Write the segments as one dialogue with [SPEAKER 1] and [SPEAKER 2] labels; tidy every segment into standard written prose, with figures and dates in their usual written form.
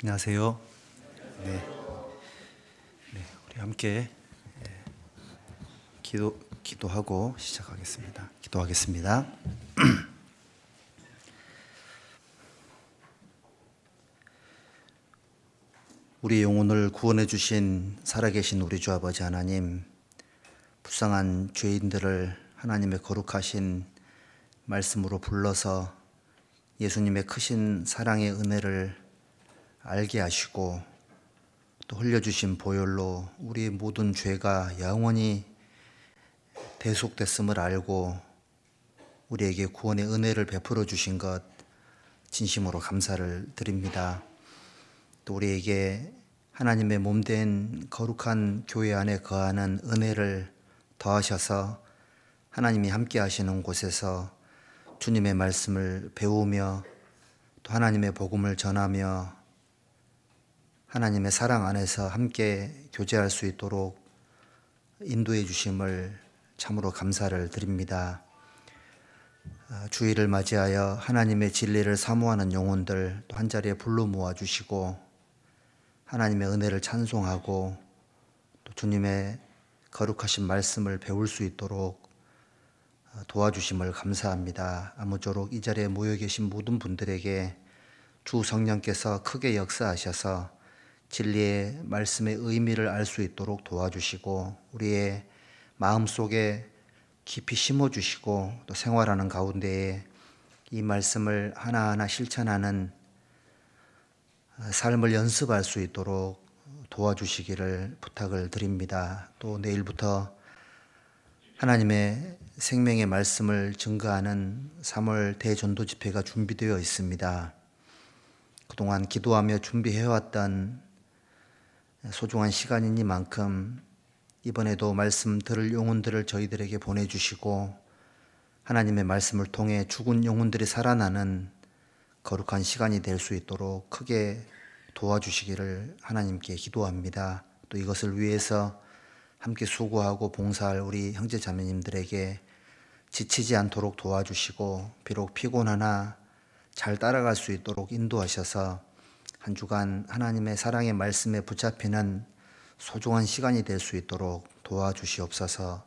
[SPEAKER 1] 안녕하세요. 네, 우리 함께 기도하고 시작하겠습니다. 기도하겠습니다. 우리 영혼을 구원해 주신 살아계신 우리 주 아버지 하나님, 불쌍한 죄인들을 하나님의 거룩하신 말씀으로 불러서 예수님의 크신 사랑의 은혜를 알게 하시고 또 흘려주신 보혈로 우리의 모든 죄가 영원히 대속됐음을 알고 우리에게 구원의 은혜를 베풀어 주신 것 진심으로 감사를 드립니다. 또 우리에게 하나님의 몸된 거룩한 교회 안에 거하는 은혜를 더하셔서 하나님이 함께 하시는 곳에서 주님의 말씀을 배우며 또 하나님의 복음을 전하며 하나님의 사랑 안에서 함께 교제할 수 있도록 인도해 주심을 참으로 감사를 드립니다. 주일을 맞이하여 하나님의 진리를 사모하는 영혼들 또 한자리에 불러 모아주시고 하나님의 은혜를 찬송하고 또 주님의 거룩하신 말씀을 배울 수 있도록 도와주심을 감사합니다. 아무쪼록 이 자리에 모여 계신 모든 분들에게 주 성령께서 크게 역사하셔서 진리의 말씀의 의미를 알 수 있도록 도와주시고 우리의 마음속에 깊이 심어주시고 또 생활하는 가운데에 이 말씀을 하나하나 실천하는 삶을 연습할 수 있도록 도와주시기를 부탁을 드립니다. 또 내일부터 하나님의 생명의 말씀을 증거하는 3월 대전도 집회가 준비되어 있습니다. 그동안 기도하며 준비해왔던 소중한 시간이니만큼 이번에도 말씀 들을 영혼들을 저희들에게 보내주시고 하나님의 말씀을 통해 죽은 영혼들이 살아나는 거룩한 시간이 될 수 있도록 크게 도와주시기를 하나님께 기도합니다. 또 이것을 위해서 함께 수고하고 봉사할 우리 형제 자매님들에게 지치지 않도록 도와주시고 비록 피곤하나 잘 따라갈 수 있도록 인도하셔서 한 주간 하나님의 사랑의 말씀에 붙잡히는 소중한 시간이 될 수 있도록 도와주시옵소서.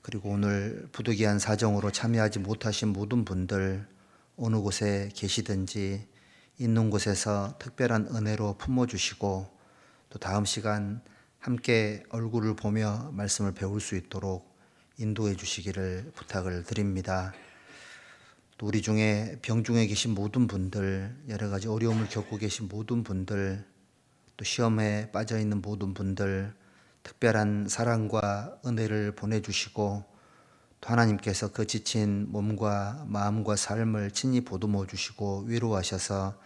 [SPEAKER 1] 그리고 오늘 부득이한 사정으로 참여하지 못하신 모든 분들 어느 곳에 계시든지 있는 곳에서 특별한 은혜로 품어주시고 또 다음 시간 함께 얼굴을 보며 말씀을 배울 수 있도록 인도해 주시기를 부탁을 드립니다. 또 우리 중에 병중에 계신 모든 분들, 여러 가지 어려움을 겪고 계신 모든 분들, 또 시험에 빠져 있는 모든 분들 특별한 사랑과 은혜를 보내주시고 또 하나님께서 그 지친 몸과 마음과 삶을 친히 보듬어 주시고 위로하셔서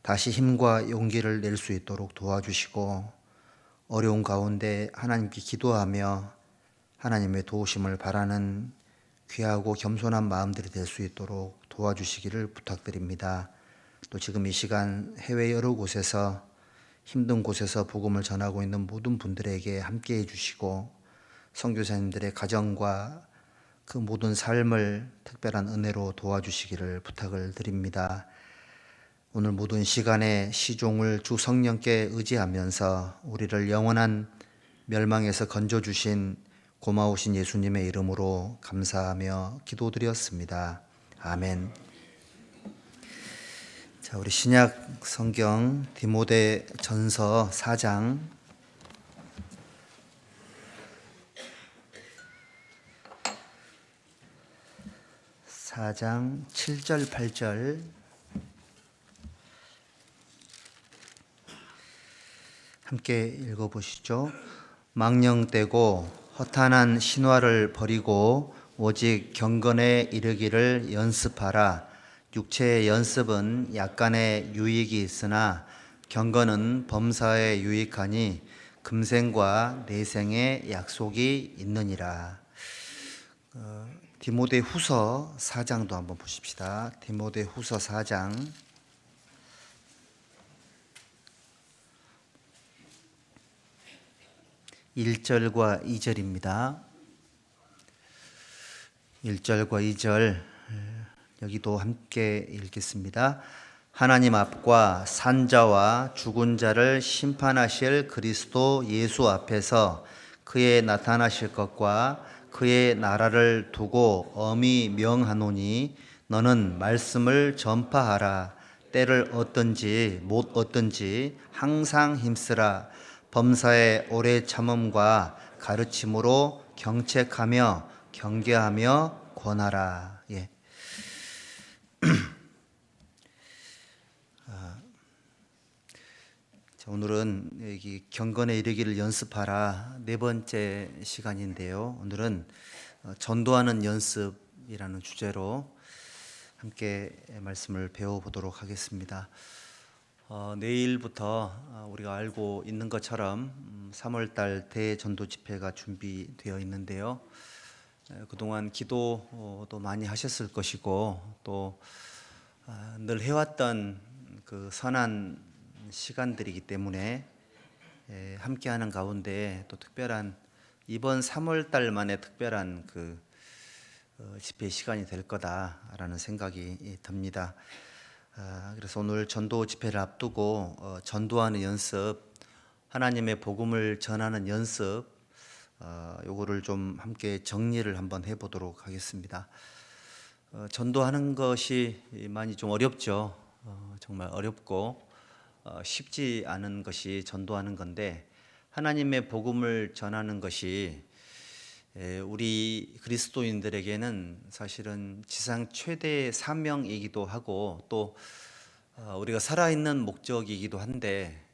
[SPEAKER 1] 다시 힘과 용기를 낼 수 있도록 도와주시고 어려운 가운데 하나님께 기도하며 하나님의 도우심을 바라는 귀하고 겸손한 마음들이 될 수 있도록 도와주시기를 부탁드립니다. 또 지금 이 시간 해외 여러 곳에서 힘든 곳에서 복음을 전하고 있는 모든 분들에게 함께 해주시고 선교사님들의 가정과 그 모든 삶을 특별한 은혜로 도와주시기를 부탁을 드립니다. 오늘 모든 시간에 시종을 주 성령께 의지하면서 우리를 영원한 멸망에서 건져주신 고마우신 예수님의 이름으로 감사하며 기도드렸습니다. 아멘. 자, 우리 신약 성경 디모데 전서 4장 7절 8절 함께 읽어보시죠. 망령되고 허탄한 신화를 버리고 오직 경건에 이르기를 연습하라. 육체의 연습은 약간의 유익이 있으나 경건은 범사에 유익하니 금생과 내생의 약속이 있느니라. 디모데 후서 4장도 한번 보십시다. 디모데 후서 4장 1절과 2절입니다. 1절과 2절 여기도 함께 읽겠습니다. 하나님 앞과 산자와 죽은 자를 심판하실 그리스도 예수 앞에서 그의 나타나실 것과 그의 나라를 두고 엄히 명하노니 너는 말씀을 전파하라. 때를 얻든지 못 얻든지 항상 힘쓰라. 범사의 오래 참음과 가르침으로 경책하며 경계하며 권하라. 예. 오늘은 여기 경건에 이르기를 연습하라 네 번째 시간인데요. 오늘은 전도하는 연습이라는 주제로 함께 말씀을 배워보도록 하겠습니다. 내일부터 우리가 알고 있는 것처럼 3월달 대전도 집회가 준비되어 있는데요. 그동안 기도도 많이 하셨을 것이고 또 늘 해왔던 그 선한 시간들이기 때문에 함께하는 가운데 또 특별한 이번 3월 달만에 특별한 그 집회 시간이 될 거다라는 생각이 듭니다. 그래서 오늘 전도 집회를 앞두고 전도하는 연습, 하나님의 복음을 전하는 연습, 요거를 좀 함께 정리를 한번 해보도록 하겠습니다. 전도하는 것이 많이 좀 어렵죠. 정말 어렵고 쉽지 않은 것이 전도하는 건데 하나님의 복음을 전하는 것이 우리 그리스도인들에게는 사실은 지상 최대의 사명이기도 하고 또 우리가 살아있는 목적이기도 한데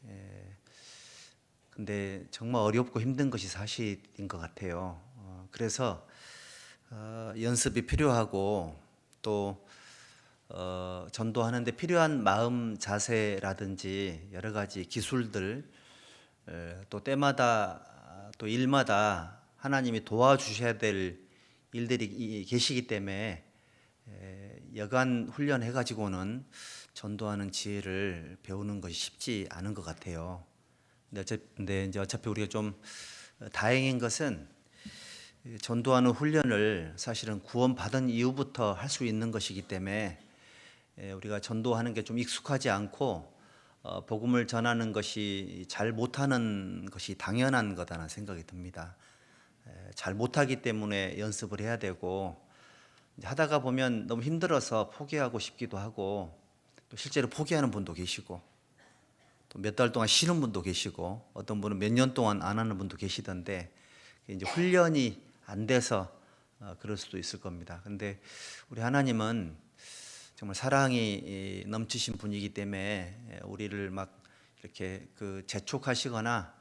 [SPEAKER 1] 근데 정말 어렵고 힘든 것이 사실인 것 같아요. 그래서 연습이 필요하고 또 전도하는데 필요한 마음 자세라든지 여러 가지 기술들 또 때마다 또 일마다 하나님이 도와주셔야 될 일들이 계시기 때문에 여간 훈련해 가지고는 전도하는 지혜를 배우는 것이 쉽지 않은 것 같아요. 근데 이제 어차피 우리가 좀 다행인 것은 전도하는 훈련을 사실은 구원받은 이후부터 할 수 있는 것이기 때문에 우리가 전도하는 게 좀 익숙하지 않고 복음을 전하는 것이 잘 못하는 것이 당연한 거다라는 생각이 듭니다. 잘 못하기 때문에 연습을 해야 되고 하다가 보면 너무 힘들어서 포기하고 싶기도 하고 또 실제로 포기하는 분도 계시고 또 몇 달 동안 쉬는 분도 계시고 어떤 분은 몇 년 동안 안 하는 분도 계시던데 이제 훈련이 안 돼서 그럴 수도 있을 겁니다. 근데 우리 하나님은 정말 사랑이 넘치신 분이기 때문에 우리를 막 이렇게 그 재촉하시거나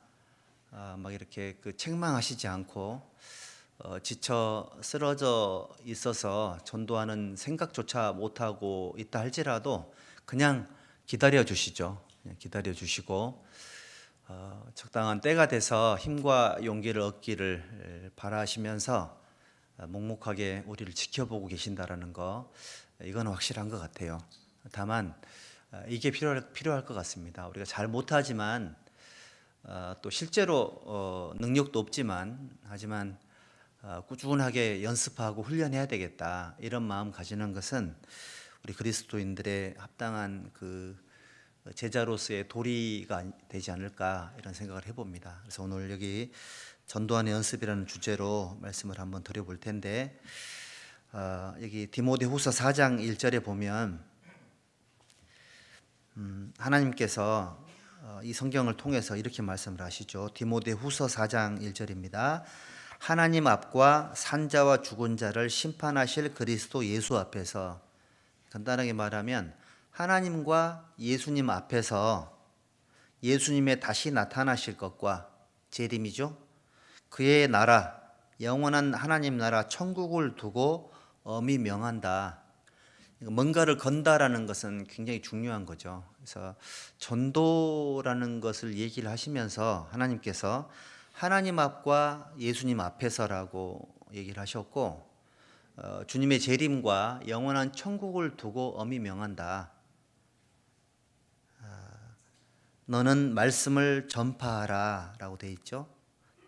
[SPEAKER 1] 막 이렇게 그 책망하시지 않고 지쳐 쓰러져 있어서 전도하는 생각조차 못하고 있다 할지라도 그냥 기다려 주시죠. 그냥 기다려 주시고 적당한 때가 돼서 힘과 용기를 얻기를 바라시면서 묵묵하게 우리를 지켜보고 계신다라는 거 이건 확실한 것 같아요. 다만 이게 필요할 것 같습니다. 우리가 잘 못하지만 또 실제로 능력도 없지만 하지만 꾸준하게 연습하고 훈련해야 되겠다 이런 마음 가지는 것은 우리 그리스도인들의 합당한 그 제자로서의 도리가 되지 않을까 이런 생각을 해봅니다. 그래서 오늘 여기 전도하는 연습이라는 주제로 말씀을 한번 드려볼 텐데 여기 디모데후서 4장 1절에 보면 하나님께서 이 성경을 통해서 이렇게 말씀을 하시죠. 디모데후서 4장 1절입니다. 하나님 앞과 산자와 죽은 자를 심판하실 그리스도 예수 앞에서 간단하게 말하면 하나님과 예수님 앞에서 예수님의 다시 나타나실 것과 재림이죠. 그의 나라 영원한 하나님 나라 천국을 두고 엄히 명한다. 뭔가를 건다라는 것은 굉장히 중요한 거죠. 그래서 전도라는 것을 얘기를 하시면서 하나님께서 하나님 앞과 예수님 앞에서라고 얘기를 하셨고 주님의 재림과 영원한 천국을 두고 엄히 명한다. 너는 말씀을 전파하라 라고 되어 있죠.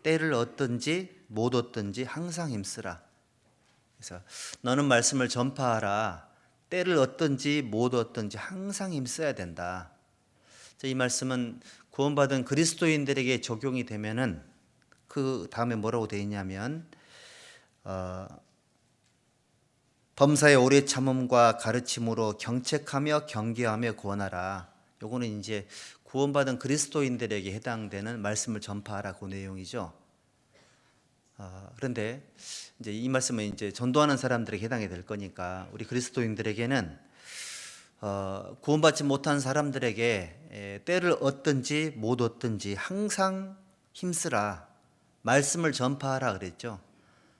[SPEAKER 1] 때를 얻든지 못 얻든지 항상 힘쓰라. 그래서 너는 말씀을 전파하라. 때를 얻든지 못 얻든지 항상 힘써야 된다. 이 말씀은 구원받은 그리스도인들에게 적용이 되면은 그 다음에 뭐라고 되어 있냐면 범사의 오래 참음과 가르침으로 경책하며 경계하며 구원하라. 요거는 이제 구원받은 그리스도인들에게 해당되는 말씀을 전파하라 그 내용이죠. 그런데 이제 이 말씀은 이제 전도하는 사람들에게 해당이 될 거니까 우리 그리스도인들에게는 구원받지 못한 사람들에게 때를 얻든지 못 얻든지 항상 힘쓰라. 말씀을 전파하라 그랬죠.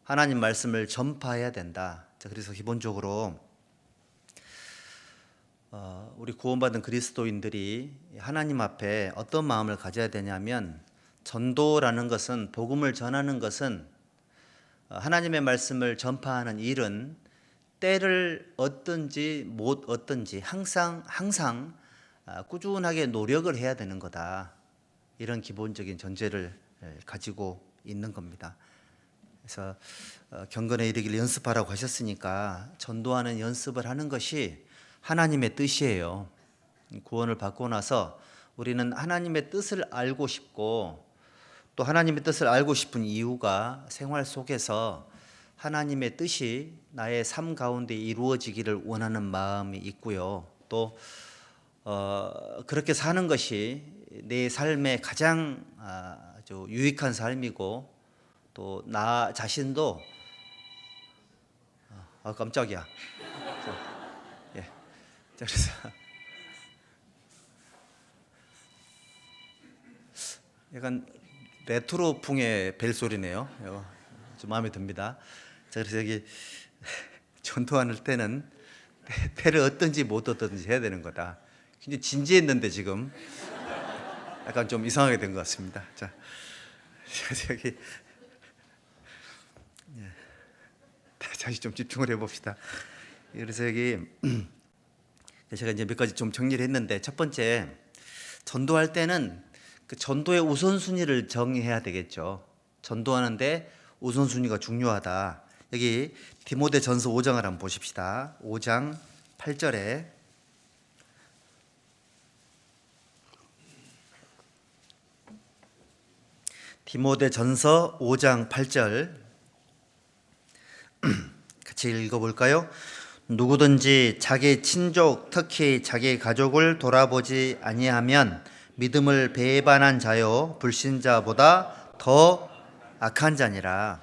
[SPEAKER 1] 하나님 말씀을 전파해야 된다. 그래서 기본적으로 우리 구원받은 그리스도인들이 하나님 앞에 어떤 마음을 가져야 되냐면 전도라는 것은 복음을 전하는 것은 하나님의 말씀을 전파하는 일은 때를 얻든지 못 얻든지 항상 꾸준하게 노력을 해야 되는 거다. 이런 기본적인 전제를 가지고 있는 겁니다. 그래서 경건에 이르기를 연습하라고 하셨으니까 전도하는 연습을 하는 것이 하나님의 뜻이에요. 구원을 받고 나서 우리는 하나님의 뜻을 알고 싶고 또 하나님의 뜻을 알고 싶은 이유가 생활 속에서 하나님의 뜻이 나의 삶 가운데 이루어지기를 원하는 마음이 있고요. 또 그렇게 사는 것이 내 삶의 가장 아주 유익한 삶이고 또 나 자신도 깜짝이야. 예. 그래서 약간 레트로풍의 벨 소리네요. 좀 마음에 듭니다. 그래서 여기 전도할 때는 때를 얻든지 못 얻든지 해야 되는 거다. 굉장히 진지했는데 지금 약간 좀 이상하게 된 것 같습니다. 자, 여기 다시 좀 집중을 해봅시다. 그래서 여기 제가 이제 몇 가지 좀 정리를 했는데 첫 번째, 전도할 때는 그 전도의 우선순위를 정해야 되겠죠. 전도하는데 우선순위가 중요하다. 여기 디모데전서 5장을 한번 보십시다. 5장 8절에 디모데전서 5장 8절 같이 읽어볼까요? 누구든지 자기 친족 특히 자기 가족을 돌아보지 아니하면 믿음을 배반한 자요 불신자보다 더 악한 자니라.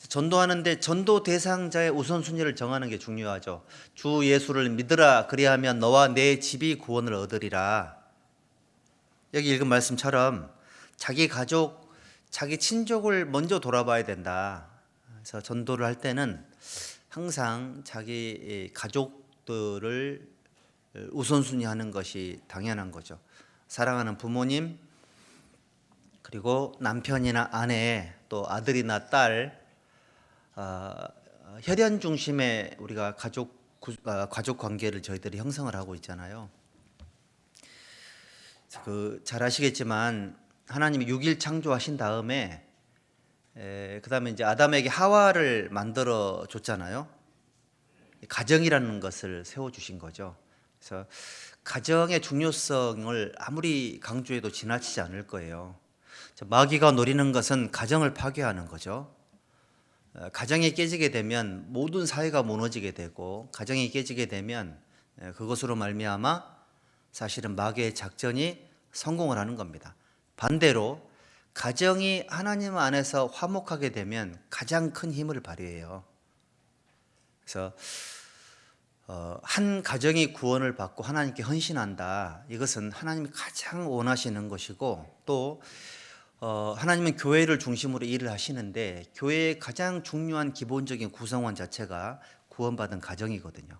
[SPEAKER 1] 전도하는데 전도 대상자의 우선순위를 정하는 게 중요하죠. 주 예수를 믿으라 그리하면 너와 내 집이 구원을 얻으리라. 여기 읽은 말씀처럼 자기 가족, 자기 친족을 먼저 돌아봐야 된다. 그래서 전도를 할 때는 항상 자기 가족들을 우선순위 하는 것이 당연한 거죠. 사랑하는 부모님, 그리고 남편이나 아내, 또 아들이나 딸, 혈연 중심의 우리가 가족 관계를 저희들이 형성을 하고 있잖아요. 잘 아시겠지만 하나님이 6일 창조하신 다음에 그다음에 이제 아담에게 하와를 만들어 줬잖아요. 가정이라는 것을 세워 주신 거죠. 그래서 가정의 중요성을 아무리 강조해도 지나치지 않을 거예요. 마귀가 노리는 것은 가정을 파괴하는 거죠. 가정이 깨지게 되면 모든 사회가 무너지게 되고, 가정이 깨지게 되면 그것으로 말미암아 사실은 마귀의 작전이 성공을 하는 겁니다. 반대로 가정이 하나님 안에서 화목하게 되면 가장 큰 힘을 발휘해요. 그래서 한 가정이 구원을 받고 하나님께 헌신한다. 이것은 하나님이 가장 원하시는 것이고, 또 하나님은 교회를 중심으로 일을 하시는데 교회의 가장 중요한 기본적인 구성원 자체가 구원받은 가정이거든요.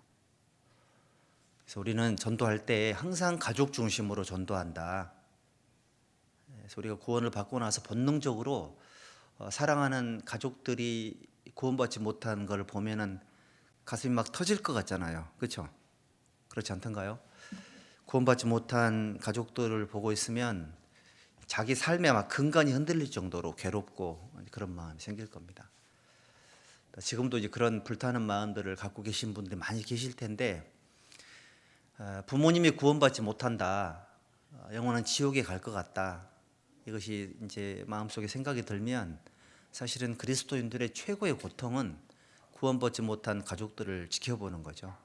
[SPEAKER 1] 그래서 우리는 전도할 때 항상 가족 중심으로 전도한다. 그래서 우리가 구원을 받고 나서 본능적으로 사랑하는 가족들이 구원받지 못한 걸 보면은 가슴이 막 터질 것 같잖아요. 그렇죠? 그렇지 않던가요? 구원받지 못한 가족들을 보고 있으면 자기 삶에 막 근간이 흔들릴 정도로 괴롭고 그런 마음이 생길 겁니다. 지금도 이제 그런 불타는 마음들을 갖고 계신 분들이 많이 계실 텐데, 부모님이 구원받지 못한다, 영원한 지옥에 갈 것 같다, 이것이 이제 마음속에 생각이 들면 사실은 그리스도인들의 최고의 고통은 구원받지 못한 가족들을 지켜보는 거죠.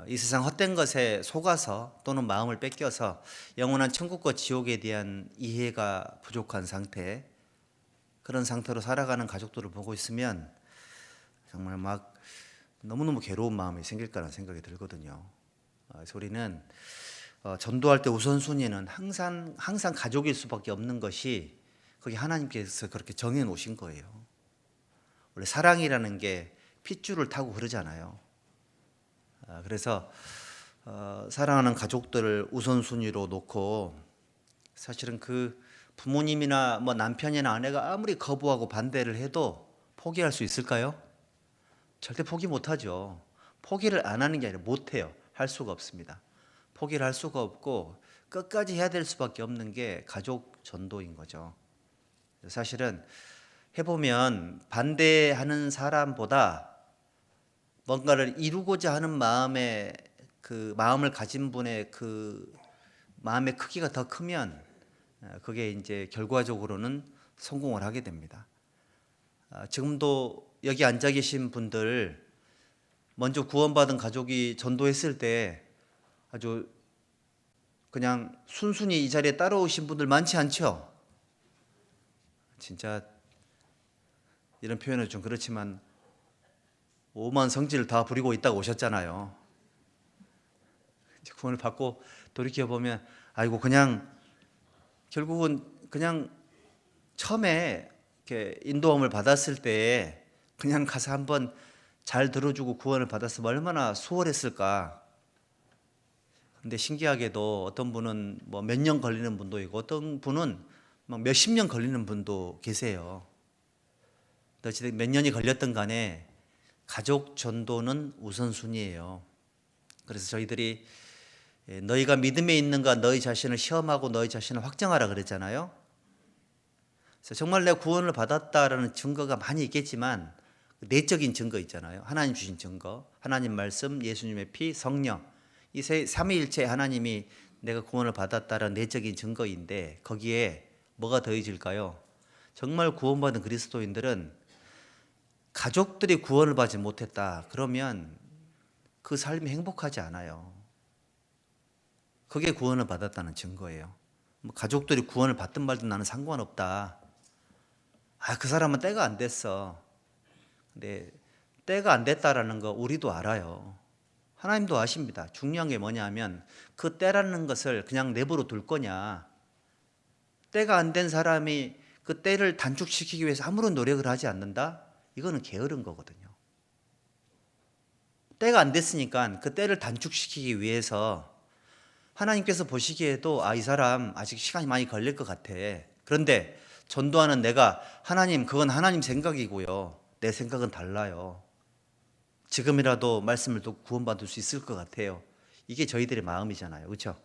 [SPEAKER 1] 이 세상 헛된 것에 속아서 또는 마음을 뺏겨서 영원한 천국과 지옥에 대한 이해가 부족한 상태, 그런 상태로 살아가는 가족들을 보고 있으면 정말 막 너무너무 괴로운 마음이 생길 거라는 생각이 들거든요. 그래서 우리는 전도할 때 우선순위는 항상 가족일 수밖에 없는 것이, 그게 하나님께서 그렇게 정해 놓으신 거예요. 원래 사랑이라는 게 핏줄을 타고 그러잖아요. 그래서 사랑하는 가족들을 우선순위로 놓고, 사실은 그 부모님이나 뭐 남편이나 아내가 아무리 거부하고 반대를 해도 포기할 수 있을까요? 절대 포기 못하죠. 포기를 안 하는 게 아니라 못해요. 할 수가 없습니다. 포기를 할 수가 없고 끝까지 해야 될 수밖에 없는 게 가족 전도인 거죠. 사실은 해보면 반대하는 사람보다 뭔가를 이루고자 하는 마음을 가진 분의 그 마음의 크기가 더 크면 그게 이제 결과적으로는 성공을 하게 됩니다. 지금도 여기 앉아 계신 분들, 먼저 구원받은 가족이 전도했을 때 아주 그냥 순순히 이 자리에 따라오신 분들 많지 않죠? 진짜 이런 표현은 좀 그렇지만 오만 성질을 다 부리고 있다가 오셨잖아요. 구원을 받고 돌이켜보면 아이고, 그냥 결국은 그냥 처음에 이렇게 인도함을 받았을 때 그냥 가서 한번 잘 들어주고 구원을 받았으면 얼마나 수월했을까. 근데 신기하게도 어떤 분은 뭐 몇 년 걸리는 분도 있고 어떤 분은 막 몇십 년 걸리는 분도 계세요. 어쨌든 몇 년이 걸렸든 간에 가족 전도는 우선순위예요. 그래서 저희들이 너희가 믿음에 있는가 너희 자신을 시험하고 너희 자신을 확정하라 그랬잖아요. 그래서 정말 내가 구원을 받았다라는 증거가 많이 있겠지만 내적인 증거 있잖아요. 하나님 주신 증거, 하나님 말씀, 예수님의 피, 성령, 이 삼위일체 하나님이 내가 구원을 받았다라는 내적인 증거인데 거기에 뭐가 더해질까요? 정말 구원받은 그리스도인들은 가족들이 구원을 받지 못했다 그러면 그 삶이 행복하지 않아요. 그게 구원을 받았다는 증거예요. 가족들이 구원을 받든 말든 나는 상관없다. 그 사람은 때가 안 됐어. 근데 때가 안 됐다라는 거 우리도 알아요. 하나님도 아십니다. 중요한 게 뭐냐면 그 때라는 것을 그냥 내버려 둘 거냐, 때가 안 된 사람이 그 때를 단축시키기 위해서 아무런 노력을 하지 않는다? 이거는 게으른 거거든요. 때가 안 됐으니까 그 때를 단축시키기 위해서 하나님께서 보시기에도 이 사람 아직 시간이 많이 걸릴 것 같아. 그런데 전도하는 내가 하나님, 그건 하나님 생각이고요. 내 생각은 달라요. 지금이라도 말씀을 듣고 구원받을 수 있을 것 같아요. 이게 저희들의 마음이잖아요. 그렇죠?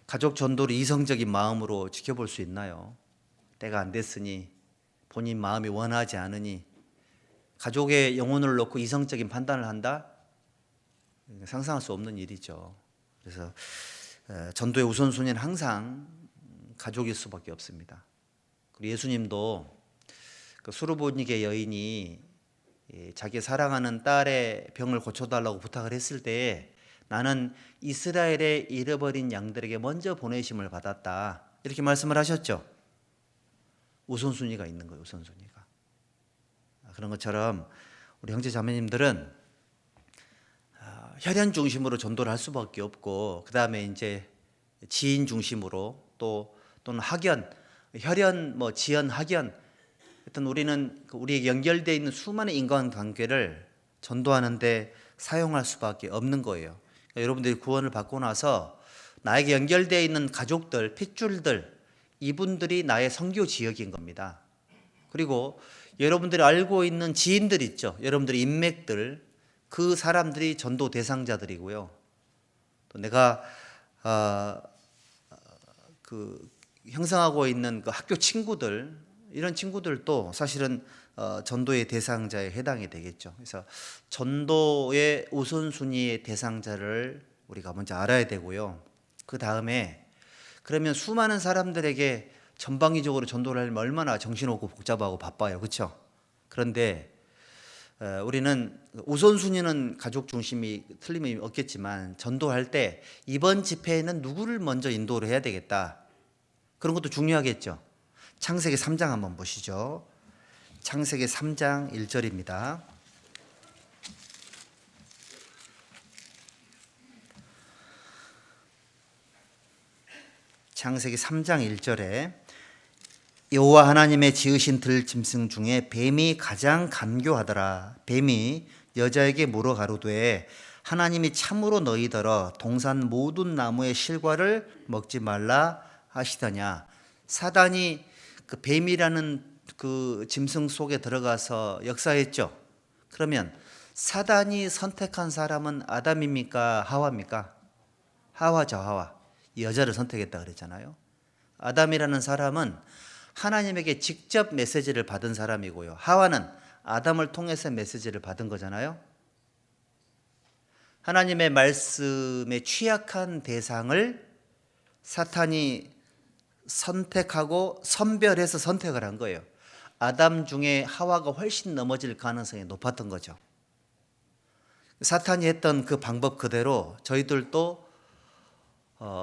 [SPEAKER 1] 가족 전도를 이성적인 마음으로 지켜볼 수 있나요? 때가 안 됐으니, 본인 마음이 원하지 않으니 가족의 영혼을 놓고 이성적인 판단을 한다? 상상할 수 없는 일이죠. 그래서 전도의 우선순위는 항상 가족일 수밖에 없습니다. 그리고 예수님도 그 수르보니게 여인이 자기 사랑하는 딸의 병을 고쳐달라고 부탁을 했을 때 나는 이스라엘의 잃어버린 양들에게 먼저 보내심을 받았다, 이렇게 말씀을 하셨죠. 우선순위가 있는 거예요. 우선순위가. 그런 것처럼 우리 형제 자매님들은 혈연 중심으로 전도를 할 수밖에 없고, 그 다음에 이제 지인 중심으로 또는 학연, 혈연, 지연, 학연, 하여튼 우리는 우리에게 연결되어 있는 수많은 인간관계를 전도하는데 사용할 수밖에 없는 거예요. 그러니까 여러분들이 구원을 받고 나서 나에게 연결되어 있는 가족들, 핏줄들, 이분들이 나의 선교 지역인 겁니다. 그리고 여러분들이 알고 있는 지인들 있죠. 여러분들의 인맥들, 그 사람들이 전도 대상자들이고요. 또 내가 그 형성하고 있는 그 학교 친구들, 이런 친구들도 사실은 전도의 대상자에 해당이 되겠죠. 그래서 전도의 우선순위의 대상자를 우리가 먼저 알아야 되고요. 그 다음에 그러면 수많은 사람들에게 전방위적으로 전도를 하려면 얼마나 정신없고 복잡하고 바빠요. 그렇죠? 그런데 우리는 우선순위는 가족 중심이 틀림이 없겠지만 전도할 때 이번 집회에는 누구를 먼저 인도를 해야 되겠다. 그런 것도 중요하겠죠. 창세기 3장 한번 보시죠. 창세기 3장 1절입니다. 창세기 3장 1절에 여호와 하나님의 지으신 들짐승 중에 뱀이 가장 간교하더라. 뱀이 여자에게 물어 가로되 하나님이 참으로 너희더러 동산 모든 나무의 실과를 먹지 말라 하시더냐. 사단이 그 뱀이라는 그 짐승 속에 들어가서 역사했죠. 그러면 사단이 선택한 사람은 아담입니까? 하와입니까? 하와죠, 하와. 여자를 선택했다 그랬잖아요. 아담이라는 사람은 하나님에게 직접 메시지를 받은 사람이고요. 하와는 아담을 통해서 메시지를 받은 거잖아요. 하나님의 말씀에 취약한 대상을 사탄이 선택하고 선별해서 선택을 한 거예요. 아담 중에 하와가 훨씬 넘어질 가능성이 높았던 거죠. 사탄이 했던 그 방법 그대로 저희들도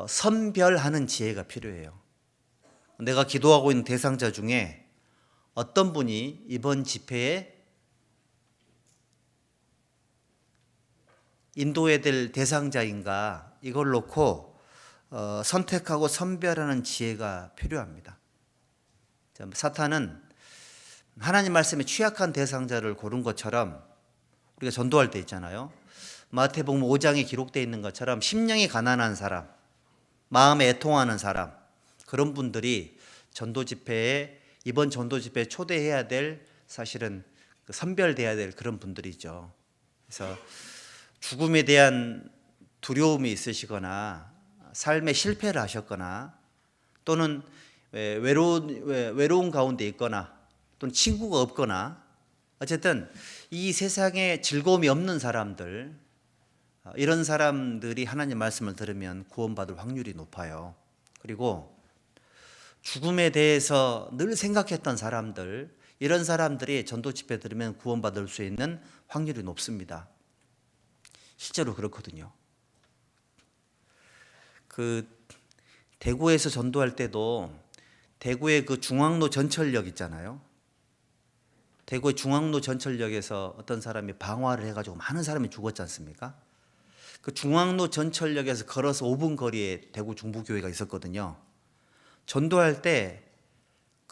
[SPEAKER 1] 선별하는 지혜가 필요해요. 내가 기도하고 있는 대상자 중에 어떤 분이 이번 집회에 인도해야 될 대상자인가 이걸 놓고 선택하고 선별하는 지혜가 필요합니다. 사탄은 하나님 말씀에 취약한 대상자를 고른 것처럼 우리가 전도할 때 있잖아요. 마태복음 5장에 기록되어 있는 것처럼 심령이 가난한 사람, 마음에 애통하는 사람, 그런 분들이 전도 집회에 이번 전도 집회에 초대해야 될 사실은 선별돼야 될 그런 분들이죠. 그래서 죽음에 대한 두려움이 있으시거나 삶의 실패를 하셨거나 또는 외로운 가운데 있거나 또는 친구가 없거나 어쨌든 이 세상에 즐거움이 없는 사람들, 이런 사람들이 하나님 말씀을 들으면 구원받을 확률이 높아요. 그리고 죽음에 대해서 늘 생각했던 사람들, 이런 사람들이 전도 집회 들으면 구원받을 수 있는 확률이 높습니다. 실제로 그렇거든요. 그 대구에서 전도할 때도 대구의 그 중앙로 전철역 있잖아요. 대구의 중앙로 전철역에서 어떤 사람이 방화를 해가지고 많은 사람이 죽었지 않습니까? 그 중앙로 전철역에서 걸어서 5분 거리에 대구 중부교회가 있었거든요. 전도할 때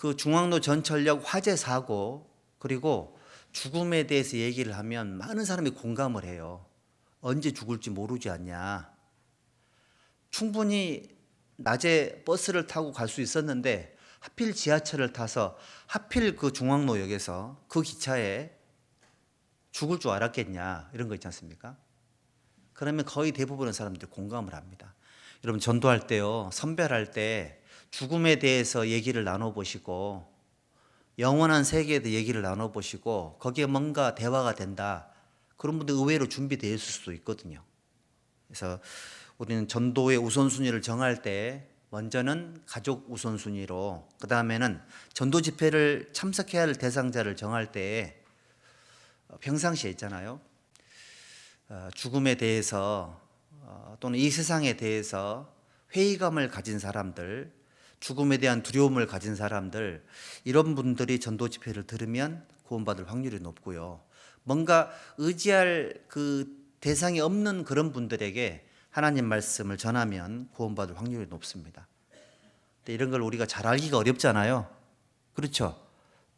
[SPEAKER 1] 그 중앙로 전철역 화재 사고 그리고 죽음에 대해서 얘기를 하면 많은 사람이 공감을 해요. 언제 죽을지 모르지 않냐. 충분히 낮에 버스를 타고 갈 수 있었는데 하필 지하철을 타서 하필 그 중앙로역에서 그 기차에 죽을 줄 알았겠냐 이런 거 있지 않습니까? 그러면 거의 대부분의 사람들이 공감을 합니다. 여러분 전도할 때요, 선별할 때 죽음에 대해서 얘기를 나눠보시고 영원한 세계에 대해 얘기를 나눠보시고 거기에 뭔가 대화가 된다. 그런 분들 의외로 준비되어 있을 수도 있거든요. 그래서 우리는 전도의 우선순위를 정할 때 먼저는 가족 우선순위로, 그 다음에는 전도 집회를 참석해야 할 대상자를 정할 때 평상시에 있잖아요. 죽음에 대해서 또는 이 세상에 대해서 회의감을 가진 사람들, 죽음에 대한 두려움을 가진 사람들, 이런 분들이 전도 집회를 들으면 구원받을 확률이 높고요. 뭔가 의지할 그 대상이 없는 그런 분들에게 하나님 말씀을 전하면 구원받을 확률이 높습니다. 근데 이런 걸 우리가 잘 알기가 어렵잖아요. 그렇죠?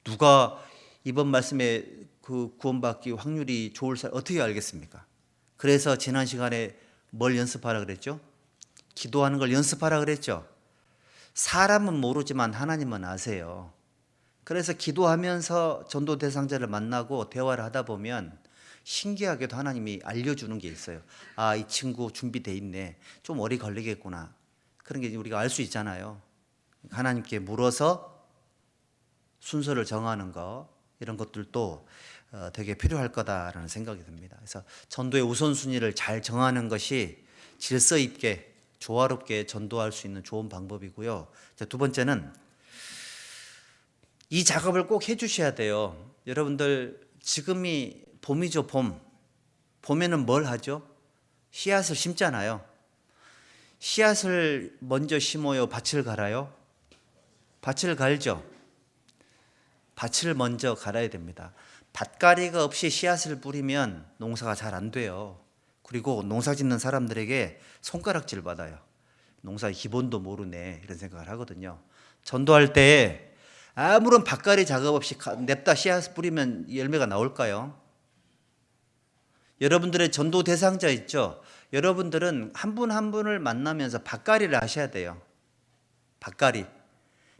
[SPEAKER 1] 누가 이번 말씀에 그 구원받기 확률이 좋을 사람 어떻게 알겠습니까? 그래서 지난 시간에 뭘 연습하라 그랬죠? 기도하는 걸 연습하라 그랬죠? 사람은 모르지만 하나님은 아세요. 그래서 기도하면서 전도 대상자를 만나고 대화를 하다 보면 신기하게도 하나님이 알려주는 게 있어요. 아, 이 친구 준비돼 있네. 좀 오래 걸리겠구나. 그런 게 우리가 알 수 있잖아요. 하나님께 물어서 순서를 정하는 거, 이런 것들도 되게 필요할 거다라는 생각이 듭니다. 그래서 전도의 우선순위를 잘 정하는 것이 질서 있게 조화롭게 전도할 수 있는 좋은 방법이고요. 두 번째는 이 작업을 꼭 해주셔야 돼요. 여러분들 지금이 봄이죠. 봄에는 뭘 하죠? 씨앗을 심잖아요. 씨앗을 먼저 심어요? 밭을 갈아요? 밭을 갈죠. 밭을 먼저 갈아야 됩니다. 밭갈이가 없이 씨앗을 뿌리면 농사가 잘 안 돼요. 그리고 농사 짓는 사람들에게 손가락질 받아요. 농사의 기본도 모르네 이런 생각을 하거든요. 전도할 때 아무런 밭갈이 작업 없이 냅다 씨앗 뿌리면 열매가 나올까요? 여러분들의 전도 대상자 있죠? 여러분들은 한 분 한 분을 만나면서 밭갈이를 하셔야 돼요.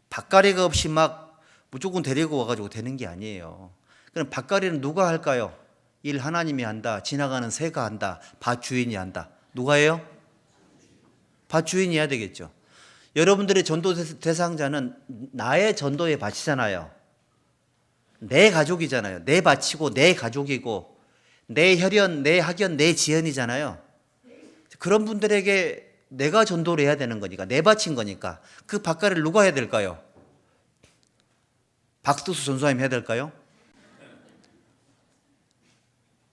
[SPEAKER 1] 밭갈이가 없이 막 무조건 데리고 와가지고 되는 게 아니에요. 그럼 밭갈이는 누가 할까요? 일 하나님이 한다. 지나가는 새가 한다. 밭 주인이 한다. 누가 해요? 밭 주인이 해야 되겠죠. 여러분들의 전도 대상자는 나의 전도의 밭이잖아요. 내 가족이잖아요. 내 밭이고 내 가족이고 내 혈연, 내 학연, 내 지연이잖아요. 그런 분들에게 내가 전도를 해야 되는 거니까 내 밭인 거니까 그 밭갈이를 누가 해야 될까요? 박두수 전사님 해야 될까요?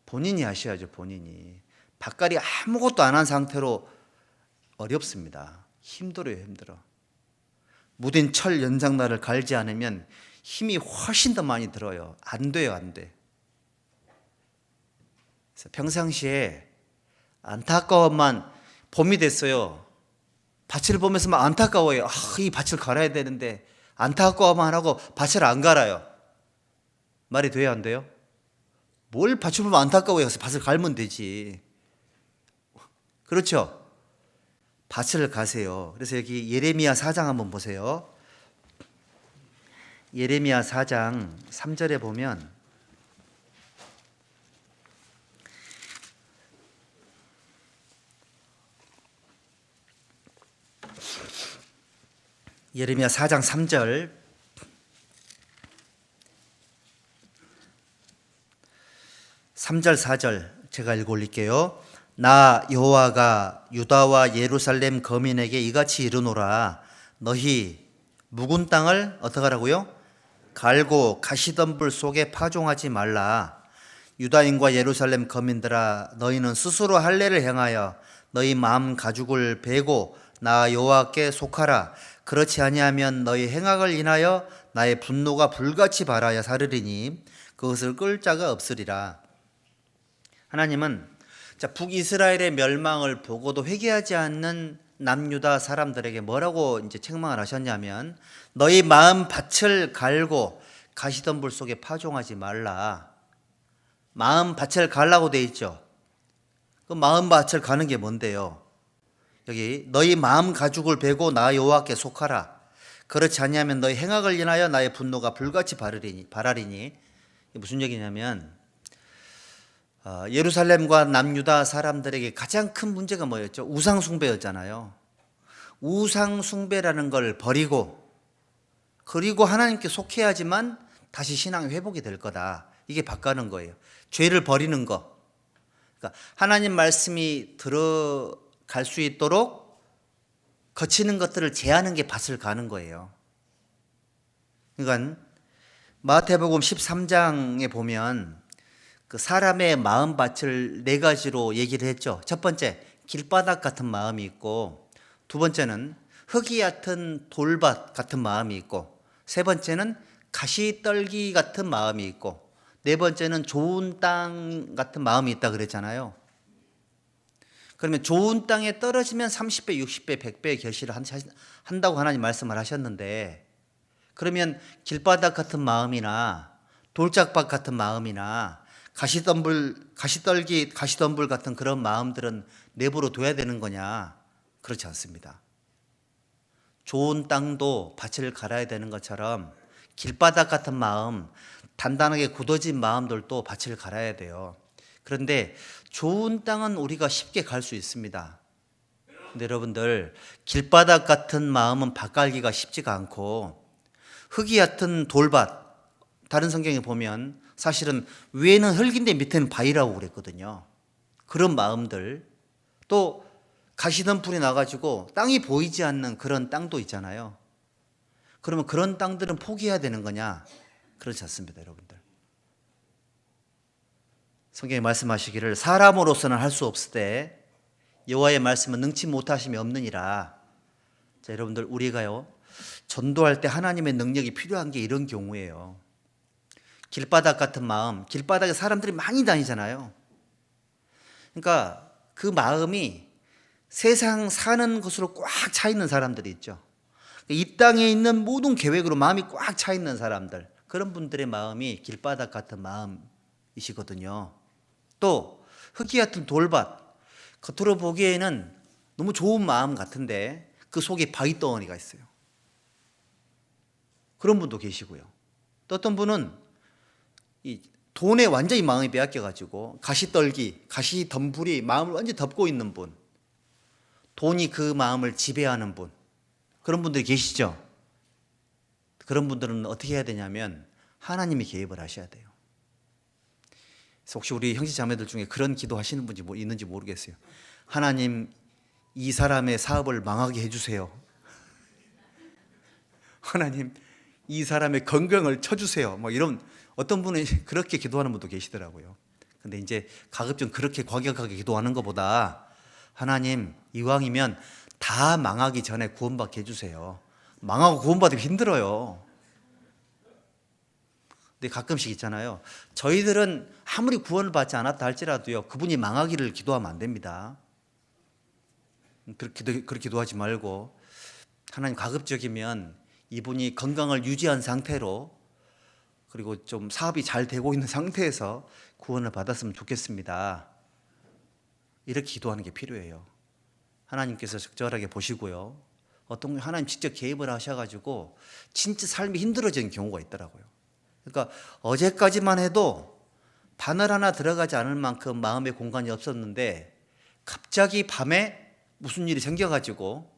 [SPEAKER 1] 본인이 하셔야죠. 본인이. 밭갈이 아무것도 안 한 상태로 어렵습니다. 힘들어요. 무딘 철 연장날을 갈지 않으면 힘이 훨씬 더 많이 들어요. 안 돼요. 그래서 평상시에 안타까움만 봄이 됐어요. 밭을 보면서 막 안타까워요. 이 밭을 갈아야 되는데 안타까워만 하고 밭을 안 갈아요. 말이 돼요? 안 돼요? 뭘 밭을 보면 안타까워요. 밭을 갈면 되지. 그렇죠? 밭을 가세요. 그래서 여기 예레미야 4장 한번 보세요. 예레미야 4장 3절에 보면 예레미야 4장 3절 3절 4절 제가 읽어 올릴게요. 나 여호와가 유다와 예루살렘 거민에게 이같이 이르노라. 너희 묵은 땅을 어떻게 하라고요? 갈고 가시덤불 속에 파종하지 말라. 유다인과 예루살렘 거민들아, 너희는 스스로 할례를 행하여 너희 마음 가죽을 베고 나 여호와께 속하라. 그렇지 아니하면 너희 행악을 인하여 나의 분노가 불같이 발하여 사르리니 그것을 끌 자가 없으리라. 하나님은 북이스라엘의 멸망을 보고도 회개하지 않는 남유다 사람들에게 뭐라고 이제 책망을 하셨냐면 너희 마음 밭을 갈고 가시덤불 속에 파종하지 말라. 마음 밭을 갈라고 돼 있죠. 그 마음 밭을 가는 게 뭔데요? 여기 너희 마음 가죽을 베고 나 여호와께 속하라. 그렇지 아니하면 너희 행악을 인하여 나의 분노가 불같이 발하리니. 이게 무슨 얘기냐면 예루살렘과 남유다 사람들에게 가장 큰 문제가 뭐였죠? 우상 숭배였잖아요. 우상 숭배라는 걸 버리고 그리고 하나님께 속해야지만 다시 신앙이 회복이 될 거다. 이게 바꾸는 거예요. 죄를 버리는 거. 그러니까 하나님 말씀이 들어갈 수 있도록 거치는 것들을 제하는 게 밭을 가는 거예요. 그러니까 마태복음 13장에 보면 그 사람의 마음밭을 네 가지로 얘기를 했죠. 첫 번째, 길바닥 같은 마음이 있고, 두 번째는 흙이 얕은 돌밭 같은 마음이 있고, 세 번째는 가시떨기 같은 마음이 있고, 네 번째는 좋은 땅 같은 마음이 있다 그랬잖아요. 그러면 좋은 땅에 떨어지면 30배, 60배, 100배의 결실을 한다고 하나님 말씀을 하셨는데, 그러면 길바닥 같은 마음이나 돌짝밭 같은 마음이나 가시덤불 같은 그런 마음들은 내버려 둬야 되는 거냐? 그렇지 않습니다. 좋은 땅도 밭을 갈아야 되는 것처럼 길바닥 같은 마음, 단단하게 굳어진 마음들도 밭을 갈아야 돼요. 그런데 좋은 땅은 우리가 쉽게 갈 수 있습니다. 근데 여러분들 길바닥 같은 마음은 밭 갈기가 쉽지가 않고 흙이 얕은 돌밭, 다른 성경에 보면 사실은 위에는 흙인데 밑에는 바위라고 그랬거든요. 그런 마음들, 또 가시덤불이 나가지고 땅이 보이지 않는 그런 땅도 있잖아요. 그러면 그런 땅들은 포기해야 되는 거냐? 그렇지 않습니다, 여러분들. 성경이 말씀하시기를 사람으로서는 할 수 없을 때 여호와의 말씀은 능치 못하심이 없느니라. 자, 여러분들, 우리가요 전도할 때 하나님의 능력이 필요한 게 이런 경우예요. 길바닥 같은 마음, 길바닥에 사람들이 많이 다니잖아요. 그러니까 그 마음이 세상 사는 것으로 꽉 차 있는 사람들이 있죠. 이 땅에 있는 모든 계획으로 마음이 꽉 차 있는 사람들, 그런 분들의 마음이 길바닥 같은 마음이시거든요. 또 흙이 같은 돌밭, 겉으로 보기에는 너무 좋은 마음 같은데 그 속에 바위 덩어리가 있어요. 그런 분도 계시고요. 또 어떤 분은 이 돈에 완전히 마음이 빼앗겨가지고 가시떨기, 가시덤불이 마음을 완전히 덮고 있는 분, 돈이 그 마음을 지배하는 분, 그런 분들이 계시죠. 그런 분들은 어떻게 해야 되냐면 하나님이 개입을 하셔야 돼요. 그래서 혹시 우리 형제 자매들 중에 그런 기도 하시는 분이 있는지 모르겠어요. 하나님, 이 사람의 사업을 망하게 해주세요. 하나님, 이 사람의 건강을 쳐주세요. 뭐 이런, 어떤 분은 그렇게 기도하는 분도 계시더라고요. 근데 이제 가급적 그렇게 과격하게 기도하는 것보다 하나님, 이왕이면 다 망하기 전에 구원받게 해주세요. 망하고 구원받으면 힘들어요. 근데 가끔씩 있잖아요. 저희들은 아무리 구원을 받지 않았다 할지라도요, 그분이 망하기를 기도하면 안 됩니다. 그렇게 기도하지 말고, 하나님, 가급적이면 이분이 건강을 유지한 상태로, 그리고 좀 사업이 잘 되고 있는 상태에서 구원을 받았으면 좋겠습니다. 이렇게 기도하는 게 필요해요. 하나님께서 적절하게 보시고요. 어떤 하나님 직접 개입을 하셔가지고 진짜 삶이 힘들어지는 경우가 있더라고요. 그러니까 어제까지만 해도 바늘 하나 들어가지 않을 만큼 마음의 공간이 없었는데 갑자기 밤에 무슨 일이 생겨가지고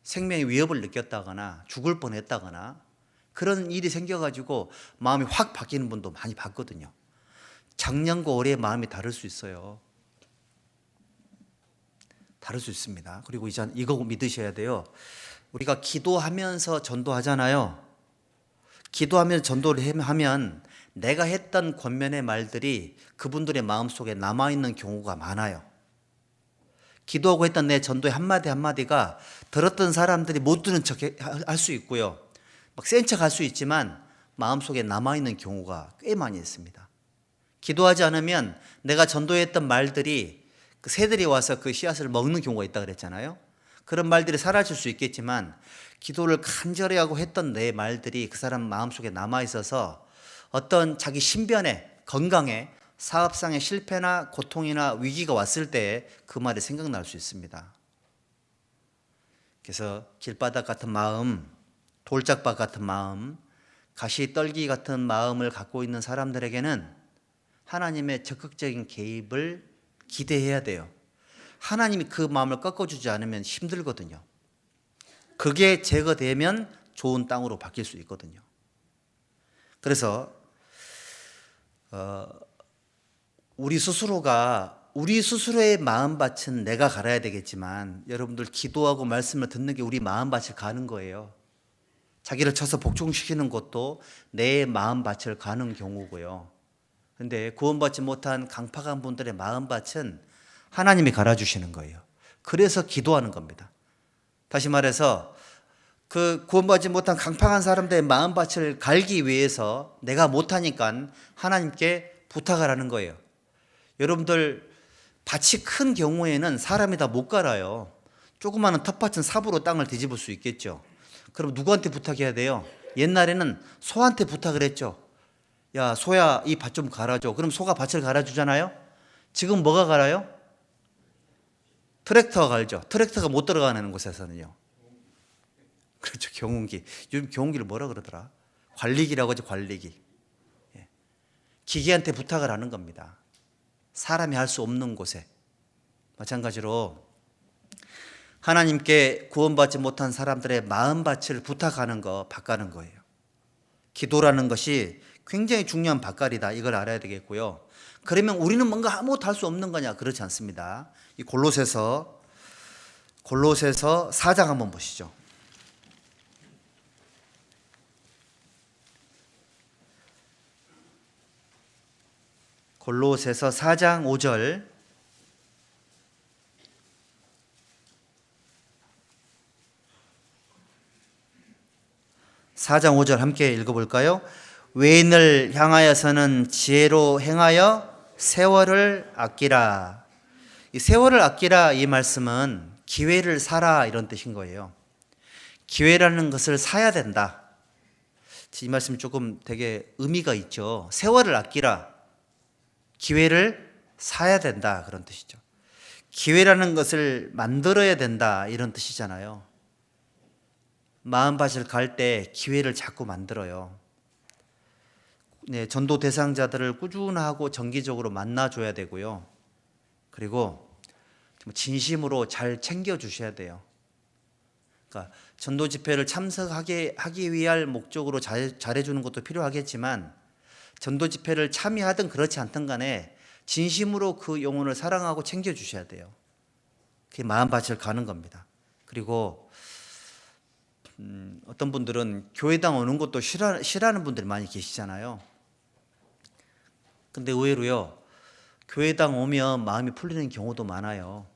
[SPEAKER 1] 생명의 위협을 느꼈다거나 죽을 뻔했다거나 그런 일이 생겨가지고 마음이 확 바뀌는 분도 많이 봤거든요. 작년과 올해의 마음이 다를 수 있어요. 다를 수 있습니다. 그리고 이제 이거 믿으셔야 돼요. 우리가 기도하면서 전도하잖아요. 기도하면서 전도를 하면 내가 했던 권면의 말들이 그분들의 마음속에 남아있는 경우가 많아요. 기도하고 했던 내 전도의 한마디 한마디가 들었던 사람들이 못 들은 척 할 수 있고요. 막 센 척 할 수 있지만 마음속에 남아있는 경우가 꽤 많이 있습니다. 기도하지 않으면 내가 전도했던 말들이 그 새들이 와서 그 씨앗을 먹는 경우가 있다고 그랬잖아요. 그런 말들이 사라질 수 있겠지만 기도를 간절히 하고 했던 내 말들이 그 사람 마음속에 남아있어서 어떤 자기 신변에, 건강에, 사업상의 실패나 고통이나 위기가 왔을 때 그 말이 생각날 수 있습니다. 그래서 길바닥 같은 마음, 돌짝밭 같은 마음, 가시떨기 같은 마음을 갖고 있는 사람들에게는 하나님의 적극적인 개입을 기대해야 돼요. 하나님이 그 마음을 꺾어주지 않으면 힘들거든요. 그게 제거되면 좋은 땅으로 바뀔 수 있거든요. 그래서 우리 스스로의 마음밭은 내가 갈아야 되겠지만 여러분들 기도하고 말씀을 듣는 게 우리 마음밭을 가는 거예요. 자기를 쳐서 복종시키는 것도 내 마음밭을 가는 경우고요. 그런데 구원받지 못한 강팍한 분들의 마음밭은 하나님이 갈아주시는 거예요. 그래서 기도하는 겁니다. 다시 말해서 그 구원받지 못한 강팍한 사람들의 마음밭을 갈기 위해서 내가 못하니까 하나님께 부탁을 하는 거예요. 여러분들 밭이 큰 경우에는 사람이 다 못 갈아요. 조그마한 텃밭은 삽으로 땅을 뒤집을 수 있겠죠. 그럼 누구한테 부탁해야 돼요? 옛날에는 소한테 부탁을 했죠. 야, 소야, 이 밭 좀 갈아줘. 그럼 소가 밭을 갈아주잖아요. 지금 뭐가 갈아요? 트랙터가 갈죠. 트랙터가 못 들어가는 곳에서는요. 그렇죠. 경운기. 요즘 경운기를 뭐라 그러더라? 관리기라고 하죠. 관리기. 기계한테 부탁을 하는 겁니다. 사람이 할 수 없는 곳에. 마찬가지로 하나님께 구원받지 못한 사람들의 마음밭을 부탁하는 거 바꾸는 거예요. 기도라는 것이 굉장히 중요한 밭갈이다. 이걸 알아야 되겠고요. 그러면 우리는 뭔가 아무것도 할 수 없는 거냐? 그렇지 않습니다. 이 골로새서 4장 한번 보시죠. 골로새서 4장 5절. 4장 5절 함께 읽어볼까요? 외인을 향하여서는 지혜로 행하여 세월을 아끼라. 이 세월을 아끼라 이 말씀은 기회를 사라 이런 뜻인 거예요. 기회라는 것을 사야 된다. 이 말씀이 조금 되게 의미가 있죠. 세월을 아끼라. 기회를 사야 된다 그런 뜻이죠. 기회라는 것을 만들어야 된다 이런 뜻이잖아요. 마음밭을 갈 때 기회를 자꾸 만들어요. 네, 전도 대상자들을 꾸준하고 정기적으로 만나줘야 되고요. 그리고 진심으로 잘 챙겨주셔야 돼요. 그러니까 전도 집회를 참석하게 하기 위할 목적으로 잘해주는 것도 필요하겠지만 전도 집회를 참여하든 그렇지 않든 간에 진심으로 그 영혼을 사랑하고 챙겨주셔야 돼요. 그게 마음밭을 가는 겁니다. 그리고 어떤 분들은 교회당 오는 것도 싫어하는 분들이 많이 계시잖아요. 근데 의외로요, 교회당 오면 마음이 풀리는 경우도 많아요.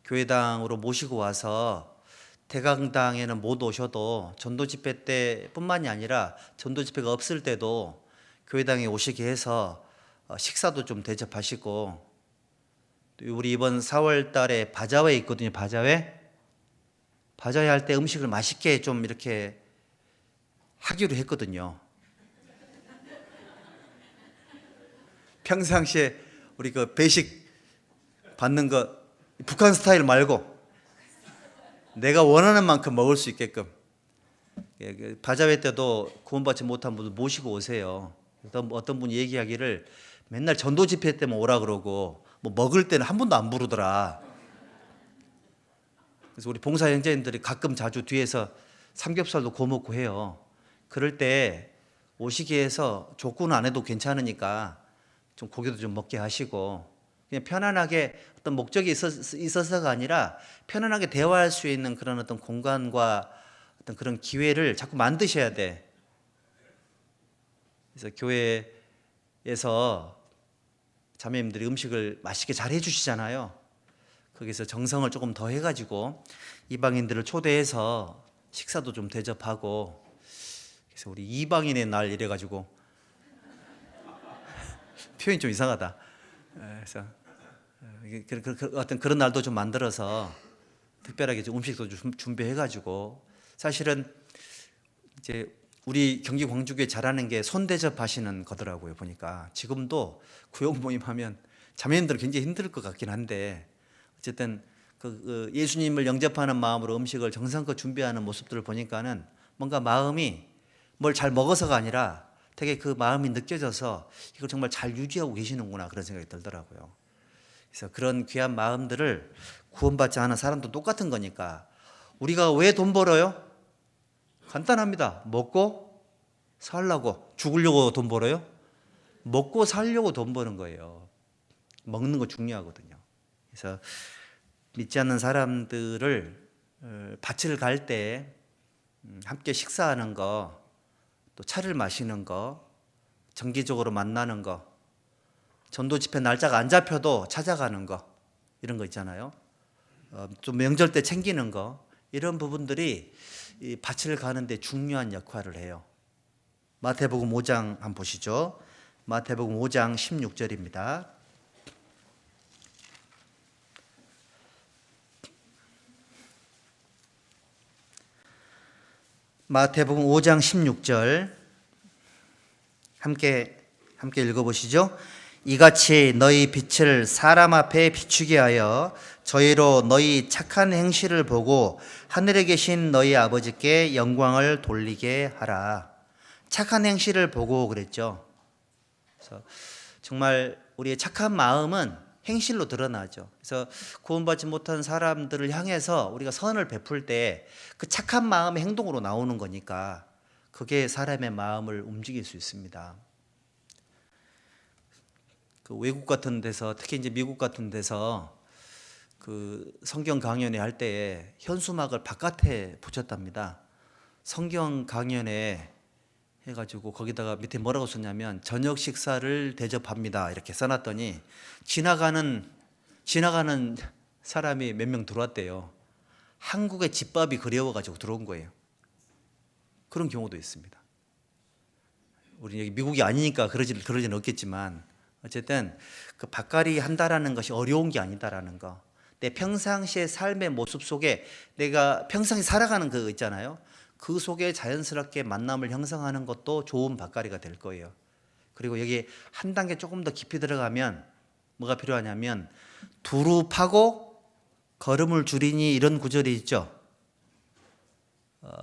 [SPEAKER 1] 교회당으로 모시고 와서 대강당에는 못 오셔도 전도 집회 때뿐만이 아니라 전도 집회가 없을 때도 교회당에 오시게 해서 식사도 좀 대접하시고, 우리 이번 4월 달에 바자회 있거든요. 바자회 할 때 음식을 맛있게 좀 이렇게 하기로 했거든요. 평상시에 우리 그 배식 받는 거 북한 스타일 말고 내가 원하는 만큼 먹을 수 있게끔. 바자회 때도 구원받지 못한 분들 모시고 오세요. 어떤 분이 얘기하기를 맨날 전도 집회 때만 오라 그러고 뭐 먹을 때는 한 번도 안 부르더라. 그래서 우리 봉사 형제님들이 가끔 자주 뒤에서 삼겹살도 구워 먹고 해요. 그럴 때 오시게 해서 족구는 안 해도 괜찮으니까 좀 고기도 좀 먹게 하시고, 그냥 편안하게 어떤 목적이 있어서가 아니라 편안하게 대화할 수 있는 그런 어떤 공간과 어떤 그런 기회를 자꾸 만드셔야 돼. 그래서 교회에서 자매님들이 음식을 맛있게 잘 해주시잖아요. 거기서 정성을 조금 더 해가지고 이방인들을 초대해서 식사도 좀 대접하고, 그래서 우리 이방인의 날 이래가지고 표현이 좀 이상하다. 그래서 어떤 그런 날도 좀 만들어서 특별하게 좀 음식도 좀 준비해가지고, 사실은 이제 우리 경기 광주교회 잘하는 게 손대접하시는 거더라고요. 보니까 지금도 구역 모임하면 자매님들은 굉장히 힘들 것 같긴 한데, 어쨌든 그 예수님을 영접하는 마음으로 음식을 정성껏 준비하는 모습들을 보니까는 뭔가 마음이 뭘 잘 먹어서가 아니라 되게 그 마음이 느껴져서 이걸 정말 잘 유지하고 계시는구나 그런 생각이 들더라고요. 그래서 그런 귀한 마음들을 구원받지 않은 사람도 똑같은 거니까, 우리가 왜 돈 벌어요? 간단합니다. 먹고 살려고. 죽으려고 돈 벌어요? 먹고 살려고 돈 버는 거예요. 먹는 거 중요하거든요. 그래서 믿지 않는 사람들을 밭을 갈 때 함께 식사하는 거, 또 차를 마시는 거, 정기적으로 만나는 거, 전도 집회 날짜가 안 잡혀도 찾아가는 거, 이런 거 있잖아요. 좀 명절 때 챙기는 거, 이런 부분들이 이 밭을 가는데 중요한 역할을 해요. 마태복음 5장 한번 보시죠. 마태복음 5장 16절입니다. 마태복음 5장 16절 함께 읽어보시죠. 이같이 너희 빛을 사람 앞에 비추게 하여 저희로 너희 착한 행실을 보고 하늘에 계신 너희 아버지께 영광을 돌리게 하라. 착한 행실을 보고 그랬죠. 그래서 정말 우리의 착한 마음은 행실로 드러나죠. 그래서 구원받지 못한 사람들을 향해서 우리가 선을 베풀 때 그 착한 마음의 행동으로 나오는 거니까, 그게 사람의 마음을 움직일 수 있습니다. 그 외국 같은 데서, 특히 이제 미국 같은 데서 그 성경 강연회 할 때에 현수막을 바깥에 붙였답니다. 성경 강연회 해가지고 거기다가 밑에 뭐라고 썼냐면 저녁 식사를 대접합니다 이렇게 써놨더니 지나가는 사람이 몇 명 들어왔대요. 한국의 집밥이 그리워가지고 들어온 거예요. 그런 경우도 있습니다. 우리 여기 미국이 아니니까 그러진 없겠지만 어쨌든 그 밥갈이 한다라는 것이 어려운 게 아니다라는 거. 내 평상시의 삶의 모습 속에 내가 평상시 살아가는 그 있잖아요. 그 속에 자연스럽게 만남을 형성하는 것도 좋은 밥갈이가 될 거예요. 그리고 여기 한 단계 조금 더 깊이 들어가면 뭐가 필요하냐면 두루 파고 걸음을 줄이니 이런 구절이 있죠.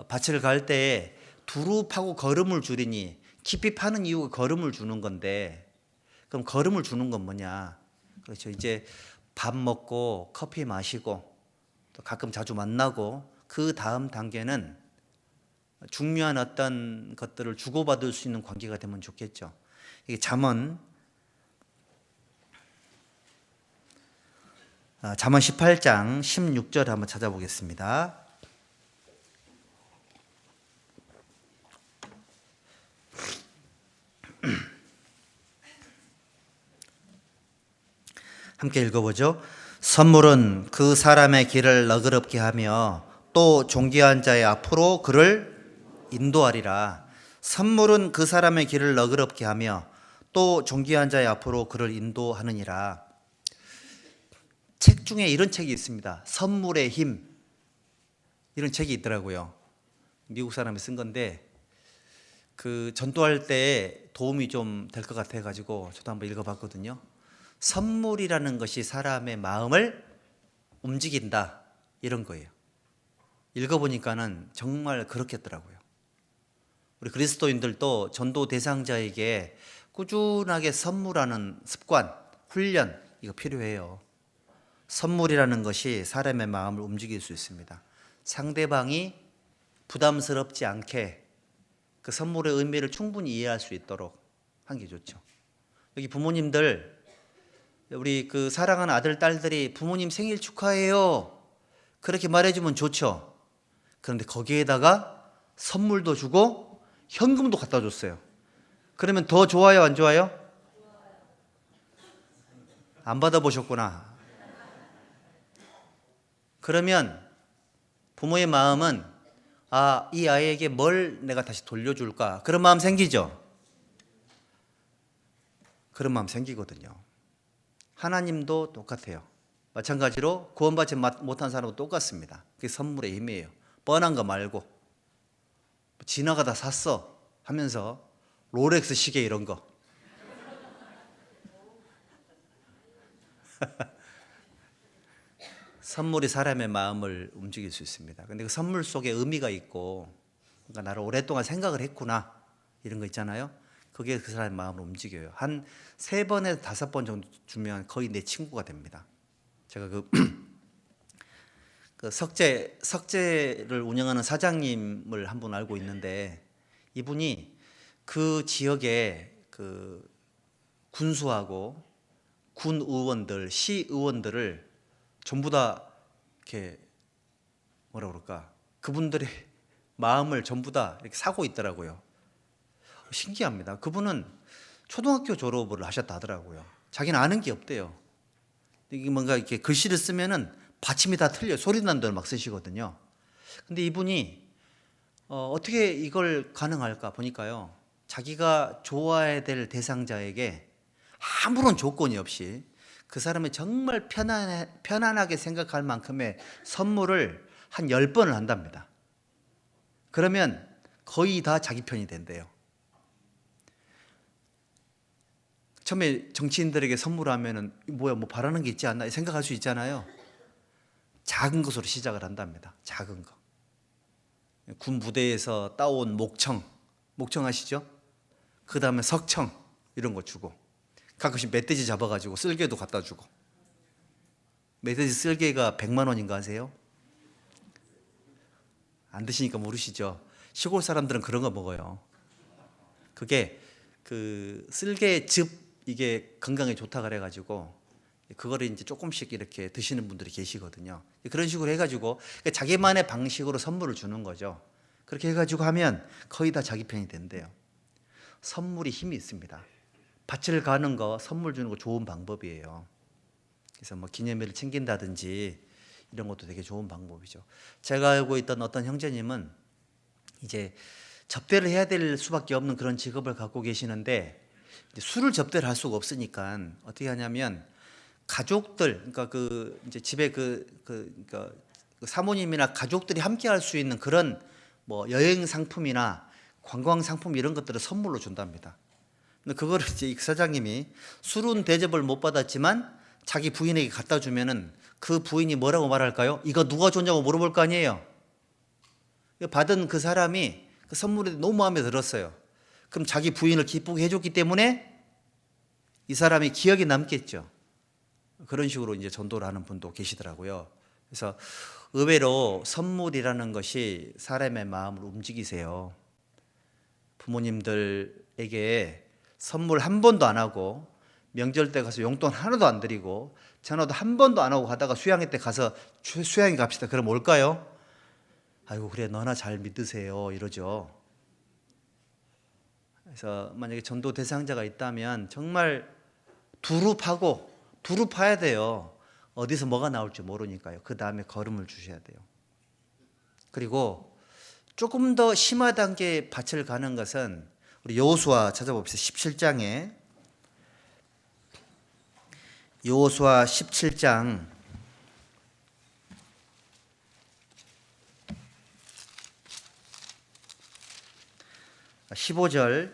[SPEAKER 1] 밭을 갈 때에 두루 파고 걸음을 줄이니 깊이 파는 이유가 걸음을 주는 건데 그럼 걸음을 주는 건 뭐냐? 그렇죠. 이제 밥 먹고 커피 마시고 또 가끔 자주 만나고 그 다음 단계는 중요한 어떤 것들을 주고받을 수 있는 관계가 되면 좋겠죠. 이게 잠언 18장 16절 한번 찾아보겠습니다. 함께 읽어보죠. 선물은 그 사람의 길을 너그럽게 하며 또 존귀한 자의 앞으로 그를 인도하리라. 선물은 그 사람의 길을 너그럽게 하며 또 존귀한 자의 앞으로 그를 인도하느니라. 책 중에 이런 책이 있습니다. 선물의 힘. 이런 책이 있더라고요. 미국 사람이 쓴 건데 그 전도할 때 도움이 좀 될 것 같아 가지고 저도 한번 읽어봤거든요. 선물이라는 것이 사람의 마음을 움직인다 이런 거예요. 읽어보니까는 정말 그렇겠더라고요. 우리 그리스도인들도 전도 대상자에게 꾸준하게 선물하는 습관, 훈련 이거 필요해요. 선물이라는 것이 사람의 마음을 움직일 수 있습니다. 상대방이 부담스럽지 않게 그 선물의 의미를 충분히 이해할 수 있도록 한 게 좋죠. 여기 부모님들 우리 그 사랑하는 아들, 딸들이 부모님 생일 축하해요 그렇게 말해주면 좋죠. 그런데 거기에다가 선물도 주고 현금도 갖다 줬어요. 그러면 더 좋아요, 안 좋아요? 안 받아보셨구나. 그러면 부모의 마음은 이 아이에게 뭘 내가 다시 돌려줄까? 그런 마음 생기죠? 그런 마음 생기거든요. 하나님도 똑같아요. 마찬가지로 구원받지 못한 사람도 똑같습니다. 그게 선물의 힘이에요. 뻔한 거 말고 지나가다 샀어 하면서 롤렉스 시계 이런 거 선물이 사람의 마음을 움직일 수 있습니다. 근데 그 선물 속에 의미가 있고 그러니까 나를 오랫동안 생각을 했구나 이런 거 있잖아요. 그게 그 사람의 마음을 움직여요. 한 3번에서 5번 정도 주면 거의 내 친구가 됩니다. 제가 그 석재를 운영하는 사장님을 한 분 알고 있는데 이분이 그 지역에 그 군수하고 군 의원들, 시 의원들을 전부 다 이렇게 뭐라 그럴까? 그분들의 마음을 전부 다 이렇게 사고 있더라고요. 신기합니다. 그분은 초등학교 졸업을 하셨다 하더라고요. 자기는 아는 게 없대요. 이게 뭔가 이렇게 글씨를 쓰면은 받침이 다 틀려요. 소리 나는 대로 막 쓰시거든요. 근데 이분이 어떻게 이걸 가능할까 보니까요. 자기가 좋아해야 될 대상자에게 아무런 조건이 없이 그 사람이 정말 편안하게 생각할 만큼의 선물을 한 10번을 한답니다. 그러면 거의 다 자기 편이 된대요. 처음에 정치인들에게 선물하면은 뭐야 뭐 바라는 게 있지 않나 생각할 수 있잖아요. 작은 것으로 시작을 한답니다. 작은 거. 군 부대에서 따온 목청 아시죠? 그 다음에 석청 이런 거 주고 가끔씩 멧돼지 잡아가지고 쓸개도 갖다 주고 멧돼지 쓸개가 100만 원인가 아세요? 안 드시니까 모르시죠? 시골 사람들은 그런 거 먹어요. 그게 쓸개즙, 이게 건강에 좋다 그래가지고 그거를 이제 조금씩 이렇게 드시는 분들이 계시거든요. 그런 식으로 해가지고 자기만의 방식으로 선물을 주는 거죠. 그렇게 해가지고 하면 거의 다 자기 편이 된대요. 선물이 힘이 있습니다. 밭을 가는 거, 선물 주는 거 좋은 방법이에요. 그래서 뭐 기념일을 챙긴다든지 이런 것도 되게 좋은 방법이죠. 제가 알고 있던 어떤 형제님은 이제 접대를 해야 될 수밖에 없는 그런 직업을 갖고 계시는데 이제 술을 접대를 할 수가 없으니까 어떻게 하냐면 가족들, 그러니까 이제 집에 그러니까 사모님이나 가족들이 함께 할 수 있는 그런 뭐 여행 상품이나 관광 상품 이런 것들을 선물로 준답니다. 근데 그거를 이제 이 사장님이 술은 대접을 못 받았지만 자기 부인에게 갖다 주면은 그 부인이 뭐라고 말할까요? 이거 누가 줬냐고 물어볼 거 아니에요. 받은 그 사람이 그 선물이 너무 마음에 들었어요. 그럼 자기 부인을 기쁘게 해줬기 때문에 이 사람이 기억에 남겠죠. 그런 식으로 이제 전도를 하는 분도 계시더라고요. 그래서 의외로 선물이라는 것이 사람의 마음을 움직이세요. 부모님들에게 선물 한 번도 안 하고 명절 때 가서 용돈 하나도 안 드리고 전화도 한 번도 안 하고 가다가 수양회 때 가서 수양회 갑시다. 그럼 올까요? 아이고 그래 너나 잘 믿으세요 이러죠. 그래서 만약에 전도 대상자가 있다면 정말 두루 파야 돼요. 어디서 뭐가 나올지 모르니까요. 그 다음에 걸음을 주셔야 돼요. 그리고 조금 더 심화단계 밭을 가는 것은 우리 여호수아 찾아봅시다. 17장에 여호수아 17장 15절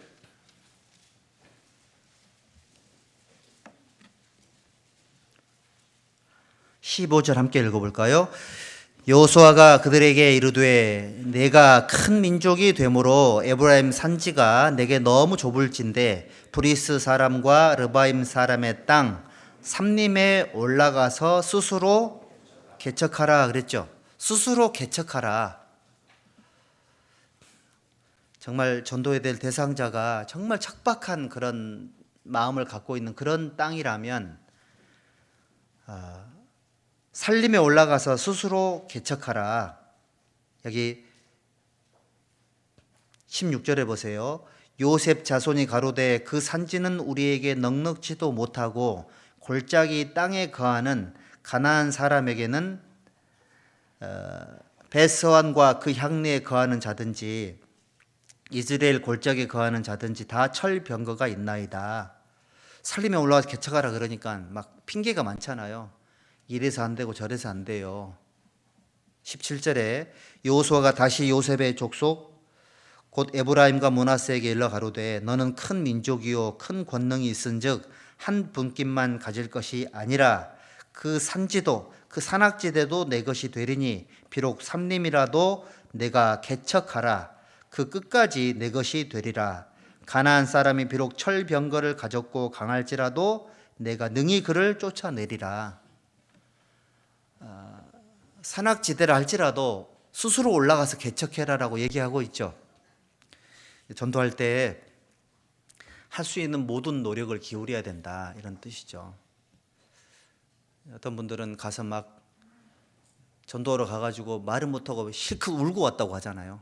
[SPEAKER 1] 15절 함께 읽어볼까요? 여호수아가 그들에게 이르되 내가 큰 민족이 되므로 에브라임 산지가 내게 너무 좁을진데 브리스 사람과 르바임 사람의 땅 삼림에 올라가서 스스로 개척하라 그랬죠. 스스로 개척하라. 정말 전도해야 될 대상자가 정말 척박한 그런 마음을 갖고 있는 그런 땅이라면 산림에 올라가서 스스로 개척하라. 여기 16절에 보세요. 요셉 자손이 가로되 그 산지는 우리에게 넉넉지도 못하고 골짜기 땅에 거하는 가나안 사람에게는 베스완과 그 향내에 거하는 자든지 이스라엘 골짜기에 거하는 자든지 다 철병거가 있나이다. 산림에 올라가서 개척하라 그러니까 막 핑계가 많잖아요. 이래서 안 되고 저래서 안 돼요. 17절에 여호수아가 다시 요셉의 족속 곧 에브라임과 므낫세에게 일러 가로되 너는 큰 민족이요 큰 권능이 있은즉 한 분깃만 가질 것이 아니라 그 산지도 그 산악지대도 내 것이 되리니 비록 삼림이라도 내가 개척하라 그 끝까지 내 것이 되리라. 가나안 사람이 비록 철병거를 가졌고 강할지라도 내가 능히 그를 쫓아내리라. 산악지대라 할지라도 스스로 올라가서 개척해라라고 얘기하고 있죠. 전도할 때 할 수 있는 모든 노력을 기울여야 된다 이런 뜻이죠. 어떤 분들은 가서 막 전도하러 가가지고 말은 못하고 실컷 울고 왔다고 하잖아요.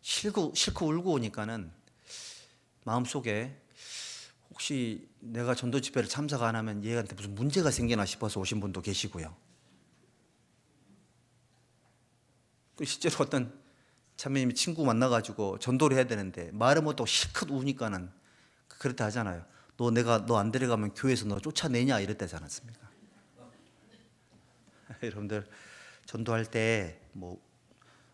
[SPEAKER 1] 실컷 울고 오니까는 마음속에 혹시 내가 전도 집회를 참석 안 하면 얘한테 무슨 문제가 생기나 싶어서 오신 분도 계시고요. 실제로 어떤 참매님이 친구 만나가지고 전도를 해야 되는데 말을 못하고 실컷 우니까는 그렇다 하잖아요. 너 안 데려가면 교회에서 너 쫓아내냐 이랬다지 않았습니까? 여러분들 전도할 때 뭐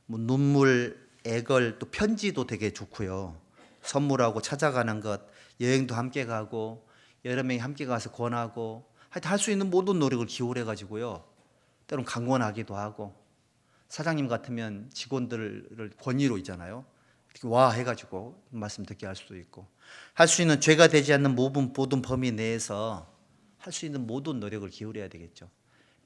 [SPEAKER 1] 눈물, 애걸 또 편지도 되게 좋고요. 선물하고 찾아가는 것, 여행도 함께 가고 여러 명이 함께 가서 권하고 하여튼 할 수 있는 모든 노력을 기울여 가지고요. 때론 강권하기도 하고 사장님 같으면 직원들을 권위로 있잖아요. 와 해가지고 말씀 듣게 할 수도 있고 할 수 있는 죄가 되지 않는 모든 범위 내에서 할 수 있는 모든 노력을 기울여야 되겠죠.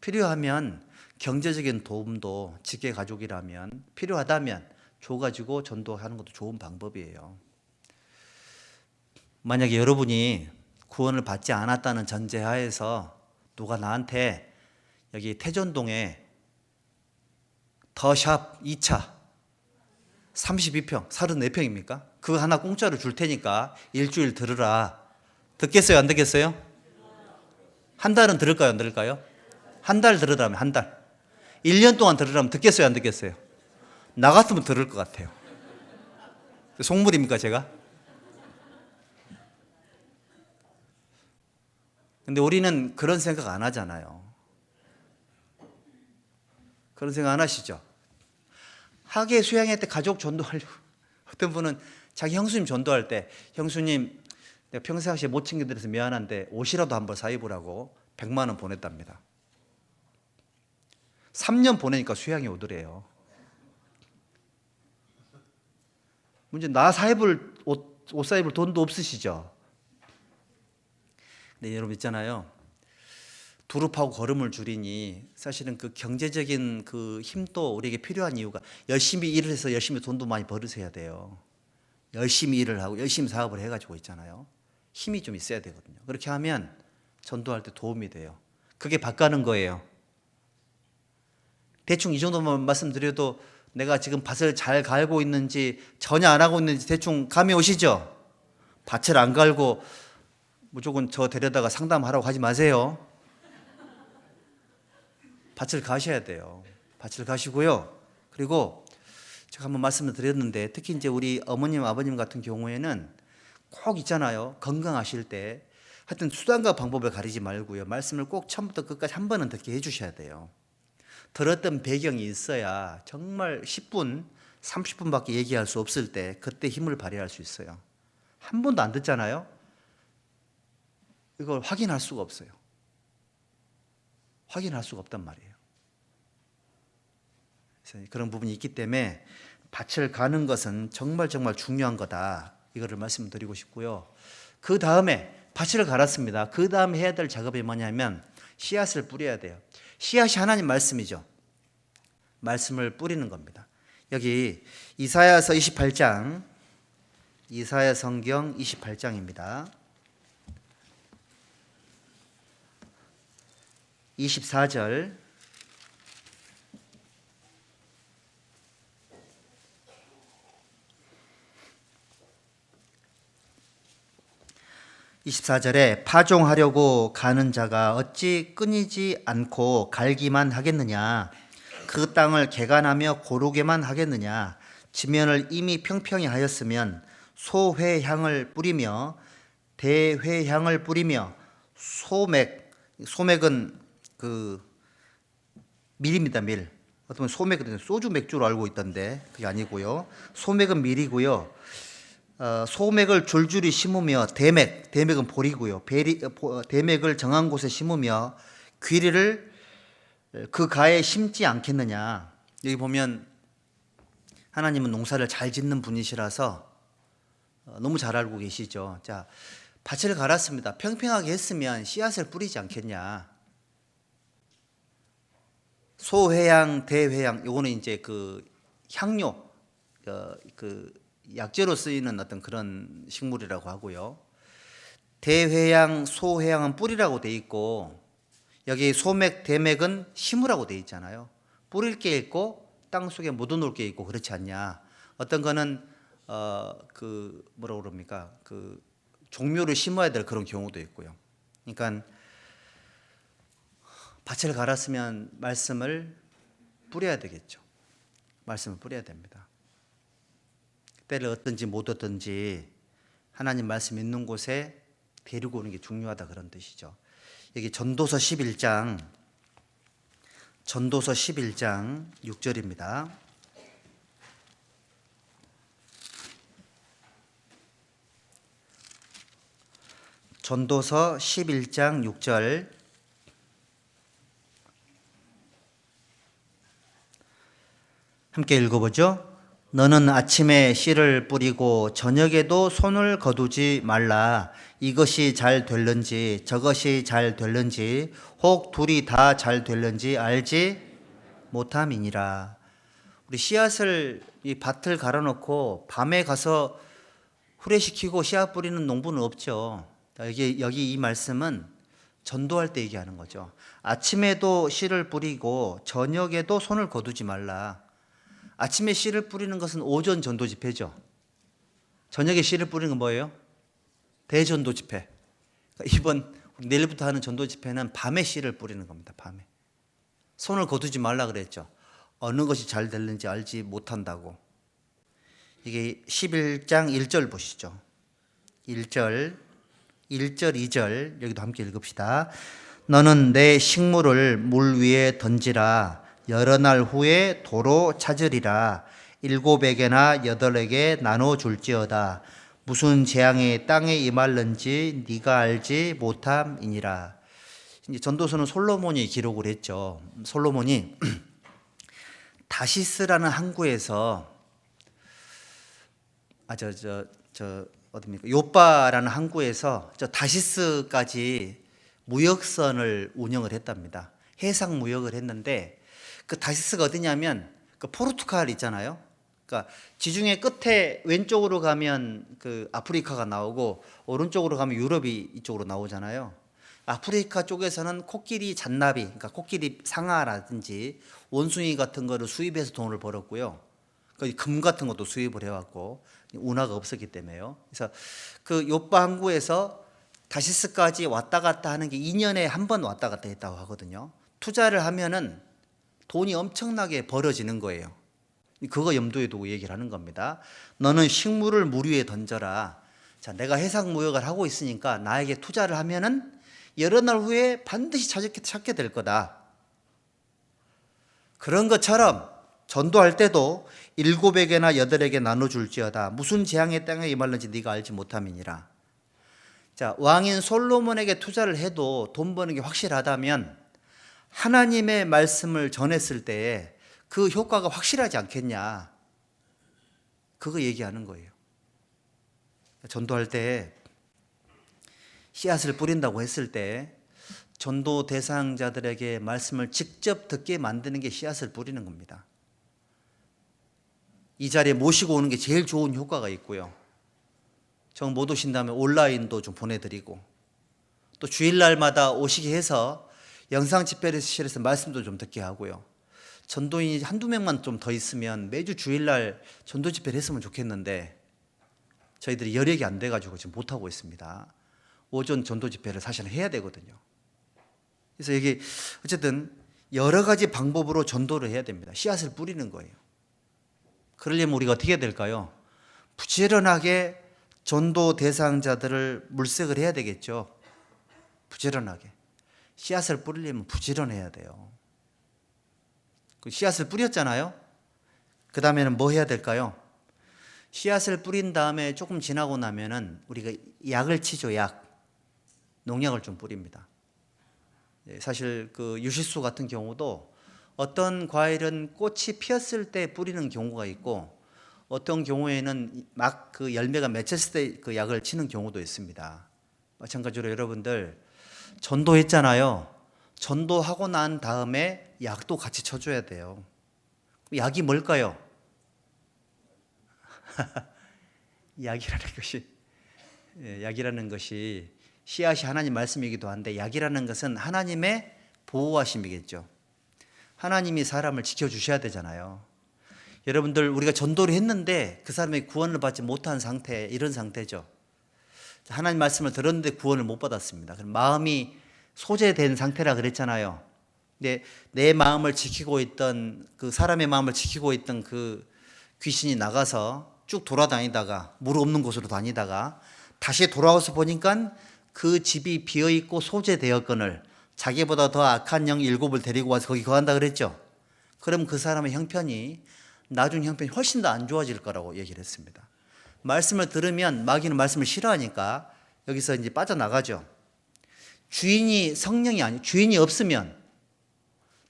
[SPEAKER 1] 필요하면 경제적인 도움도 직계 가족이라면 필요하다면 줘가지고 전도하는 것도 좋은 방법이에요. 만약에 여러분이 구원을 받지 않았다는 전제하에서 누가 나한테 여기 태전동에 더샵 2차 32평 34평입니까? 그거 하나 공짜로 줄 테니까 일주일 들으라. 듣겠어요? 안 듣겠어요? 한 달은 들을까요? 안 들을까요? 한 달 들으라면 한 달. 1년 동안 들으라면 듣겠어요? 안 듣겠어요? 나 같으면 들을 것 같아요. 속물입니까 제가? 근데 우리는 그런 생각 안 하잖아요. 그런 생각 안 하시죠? 학예 수양회 때 가족 전도하려고 어떤 분은 자기 형수님 전도할 때 형수님 내가 평상시에 못 챙겨드려서 미안한데 옷이라도 한번 사입으라고 100만 원 보냈답니다. 3년 보내니까 수양이 오더래요. 문제 나 사입을 옷 사입을 돈도 없으시죠? 근데 여러분 있잖아요. 두릅하고 걸음을 줄이니 사실은 그 경제적인 그 힘도 우리에게 필요한 이유가 열심히 일을 해서 열심히 돈도 많이 벌으셔야 돼요. 열심히 일을 하고 열심히 사업을 해가지고 있잖아요. 힘이 좀 있어야 되거든요. 그렇게 하면 전도할 때 도움이 돼요. 그게 밭가는 거예요. 대충 이 정도만 말씀드려도 내가 지금 밭을 잘 갈고 있는지 전혀 안 하고 있는지 대충 감이 오시죠? 밭을 안 갈고 무조건 저 데려다가 상담하라고 하지 마세요. 밭을 가셔야 돼요. 밭을 가시고요. 그리고 제가 한번 말씀을 드렸는데 특히 이제 우리 어머님, 아버님 같은 경우에는 꼭 있잖아요. 건강하실 때 하여튼 수단과 방법을 가리지 말고요. 말씀을 꼭 처음부터 끝까지 한 번은 듣게 해주셔야 돼요. 들었던 배경이 있어야 정말 10분, 30분밖에 얘기할 수 없을 때 그때 힘을 발휘할 수 있어요. 한 번도 안 듣잖아요. 이걸 확인할 수가 없어요. 확인할 수가 없단 말이에요. 그래서 그런 부분이 있기 때문에 밭을 가는 것은 정말 중요한 거다. 이거를 말씀드리고 싶고요. 그 다음에 밭을 갈았습니다. 그 다음에 해야 될 작업이 뭐냐면 씨앗을 뿌려야 돼요. 씨앗이 하나님 말씀이죠. 말씀을 뿌리는 겁니다. 여기 이사야서 28장, 이사야 성경 28장입니다. 24절, 파종하려고 가는 자가 어찌 끊이지 않고 갈기만 하겠느냐? 그 땅을 개간하며 고르게만 하겠느냐? 지면을 이미 평평히 하였으면 소회향을 뿌리며 대회향을 뿌리며 소맥은 그 밀입니다. 밀. 어떤 소맥은 소주 맥주로 알고 있던데 그게 아니고요. 소맥은 밀이고요. 소맥을 줄줄이 심으며 대맥은 보리고요. 대맥을 정한 곳에 심으며 귀리를 그 가에 심지 않겠느냐. 여기 보면 하나님은 농사를 잘 짓는 분이시라서 너무 잘 알고 계시죠. 자, 밭을 갈았습니다. 평평하게 했으면 씨앗을 뿌리지 않겠냐. 소회향, 대회향, 요거는 이제 그 향료, 그 약재로 쓰이는 어떤 그런 식물이라고 하고요. 대회향, 소회향은 뿌리라고 돼 있고 여기 소맥, 대맥은 심으라고 돼 있잖아요. 뿌릴 게 있고 땅 속에 묻어놓을 게 있고 그렇지 않냐. 어떤 거는 그 뭐라고 그럽니까? 그 종묘를 심어야 될 그런 경우도 있고요. 그러니까 밭을 갈았으면 말씀을 뿌려야 되겠죠. 말씀을 뿌려야 됩니다. 때를 얻든지 못 얻든지 하나님 말씀 있는 곳에 데리고 오는 게 중요하다 그런 뜻이죠. 여기 전도서 11장 6절입니다. 전도서 11장 6절 함께 읽어보죠. 너는 아침에 씨를 뿌리고 저녁에도 손을 거두지 말라. 이것이 잘 될는지 저것이 잘 될는지 혹 둘이 다 잘 될는지 알지 못함이니라. 우리 씨앗을 이 밭을 갈아놓고 밤에 가서 후레시키고 씨앗 뿌리는 농부는 없죠. 여기 이 말씀은 전도할 때 얘기하는 거죠. 아침에도 씨를 뿌리고 저녁에도 손을 거두지 말라. 아침에 씨를 뿌리는 것은 오전 전도 집회죠. 저녁에 씨를 뿌리는 건 뭐예요? 대전도 집회. 이번 내일부터 하는 전도 집회는 밤에 씨를 뿌리는 겁니다. 밤에. 손을 거두지 말라 그랬죠. 어느 것이 잘 될는지 알지 못한다고. 이게 11장 1절 보시죠. 1절, 2절 여기도 함께 읽읍시다. 너는 내 식물을 물 위에 던지라. 여러 날 후에 도로 찾으리라. 7에게나 8에게 나눠줄지어다. 무슨 재앙이 땅에 임할는지 네가 알지 못함이니라. 이제 전도서는 솔로몬이 기록을 했죠. 솔로몬이 다시스라는 항구에서 어디입니까? 요빠라는 항구에서 저 다시스까지 무역선을 운영을 했답니다. 해상 무역을 했는데 그 다시스가 어디냐면 그 포르투갈 있잖아요. 그러니까 지중해 끝에 왼쪽으로 가면 그 아프리카가 나오고 오른쪽으로 가면 유럽이 이쪽으로 나오잖아요. 아프리카 쪽에서는 코끼리 잔나비, 그러니까 코끼리 상아라든지 원숭이 같은 거를 수입해서 돈을 벌었고요. 금 같은 것도 수입을 해왔고 운하가 없었기 때문에요. 그래서 그 요빠 항구에서 다시스까지 왔다 갔다 하는 게 2년에 한 번 왔다 갔다 했다고 하거든요. 투자를 하면은 돈이 엄청나게 벌어지는 거예요. 그거 염두에 두고 얘기를 하는 겁니다. 너는 식물을 물 위에 던져라. 자, 내가 해상 무역을 하고 있으니까 나에게 투자를 하면은 여러 날 후에 반드시 찾게 될 거다. 그런 것처럼 전도할 때도 7에게나 8에게 나눠줄지어다. 무슨 재앙의 땅에 임할는지 네가 알지 못함이니라. 자, 왕인 솔로몬에게 투자를 해도 돈 버는 게 확실하다면 하나님의 말씀을 전했을 때에 그 효과가 확실하지 않겠냐. 그거 얘기하는 거예요. 전도할 때 씨앗을 뿌린다고 했을 때 전도 대상자들에게 말씀을 직접 듣게 만드는 게 씨앗을 뿌리는 겁니다. 이 자리에 모시고 오는 게 제일 좋은 효과가 있고요. 정 못 오신다면 온라인도 좀 보내드리고 또 주일날마다 오시게 해서 영상 집회실에서 말씀도 좀 듣게 하고요. 전도인이 한두 명만 좀 더 있으면 매주 주일날 전도 집회를 했으면 좋겠는데 저희들이 여력이 안 돼가지고 지금 못하고 있습니다. 오전 전도 집회를 사실은 해야 되거든요. 그래서 이게 어쨌든 여러 가지 방법으로 전도를 해야 됩니다. 씨앗을 뿌리는 거예요. 그러려면 우리가 어떻게 해야 될까요? 부지런하게 전도 대상자들을 물색을 해야 되겠죠. 부지런하게. 씨앗을 뿌리려면 부지런해야 돼요. 그 씨앗을 뿌렸잖아요. 그 다음에는 뭐 해야 될까요? 씨앗을 뿌린 다음에 조금 지나고 나면은 우리가 약을 치죠. 농약을 좀 뿌립니다. 사실 그 유실수 같은 경우도 어떤 과일은 꽃이 피었을 때 뿌리는 경우가 있고 어떤 경우에는 막 그 열매가 맺혔을 때 그 약을 치는 경우도 있습니다. 마찬가지로 여러분들 전도했잖아요. 전도하고 난 다음에 약도 같이 쳐줘야 돼요. 약이 뭘까요? 약이라는 것이 씨앗이 하나님 말씀이기도 한데 약이라는 것은 하나님의 보호하심이겠죠. 하나님이 사람을 지켜주셔야 되잖아요. 여러분들 우리가 전도를 했는데 그 사람이 구원을 받지 못한 상태, 이런 상태죠. 하나님 말씀을 들었는데 구원을 못 받았습니다. 그럼 마음이 소재된 상태라 그랬잖아요. 근데 내 마음을 지키고 있던 그 사람의 마음을 지키고 있던 그 귀신이 나가서 쭉 돌아다니다가 물 없는 곳으로 다니다가 다시 돌아와서 보니까 그 집이 비어있고 소재되었거늘 자기보다 더 악한 영 7을 데리고 와서 거기 거한다 그랬죠. 그럼 그 사람의 형편이 나중 형편이 훨씬 더 안 좋아질 거라고 얘기를 했습니다. 말씀을 들으면 마귀는 말씀을 싫어하니까 여기서 이제 빠져나가죠. 주인이 성령이 주인이 없으면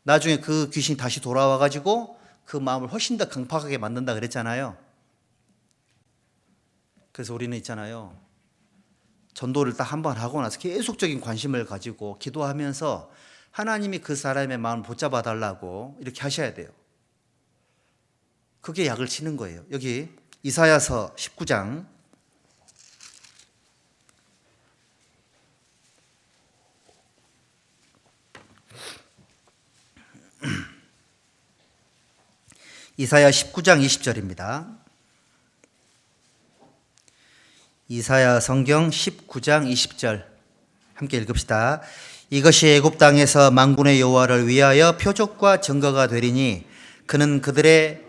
[SPEAKER 1] 나중에 그 귀신이 다시 돌아와 가지고 그 마음을 훨씬 더 강팍하게 만든다 그랬잖아요. 그래서 우리는 있잖아요. 전도를 딱 한 번 하고 나서 계속적인 관심을 가지고 기도하면서 하나님이 그 사람의 마음을 붙잡아 달라고 이렇게 하셔야 돼요. 그게 약을 치는 거예요. 여기 이사야서 19장 이사야 19장 20절입니다. 이사야 성경 19장 20절 함께 읽읍시다. 이것이 애굽 땅에서 만군의 여호와를 위하여 표적과 증거가 되리니 그는 그들의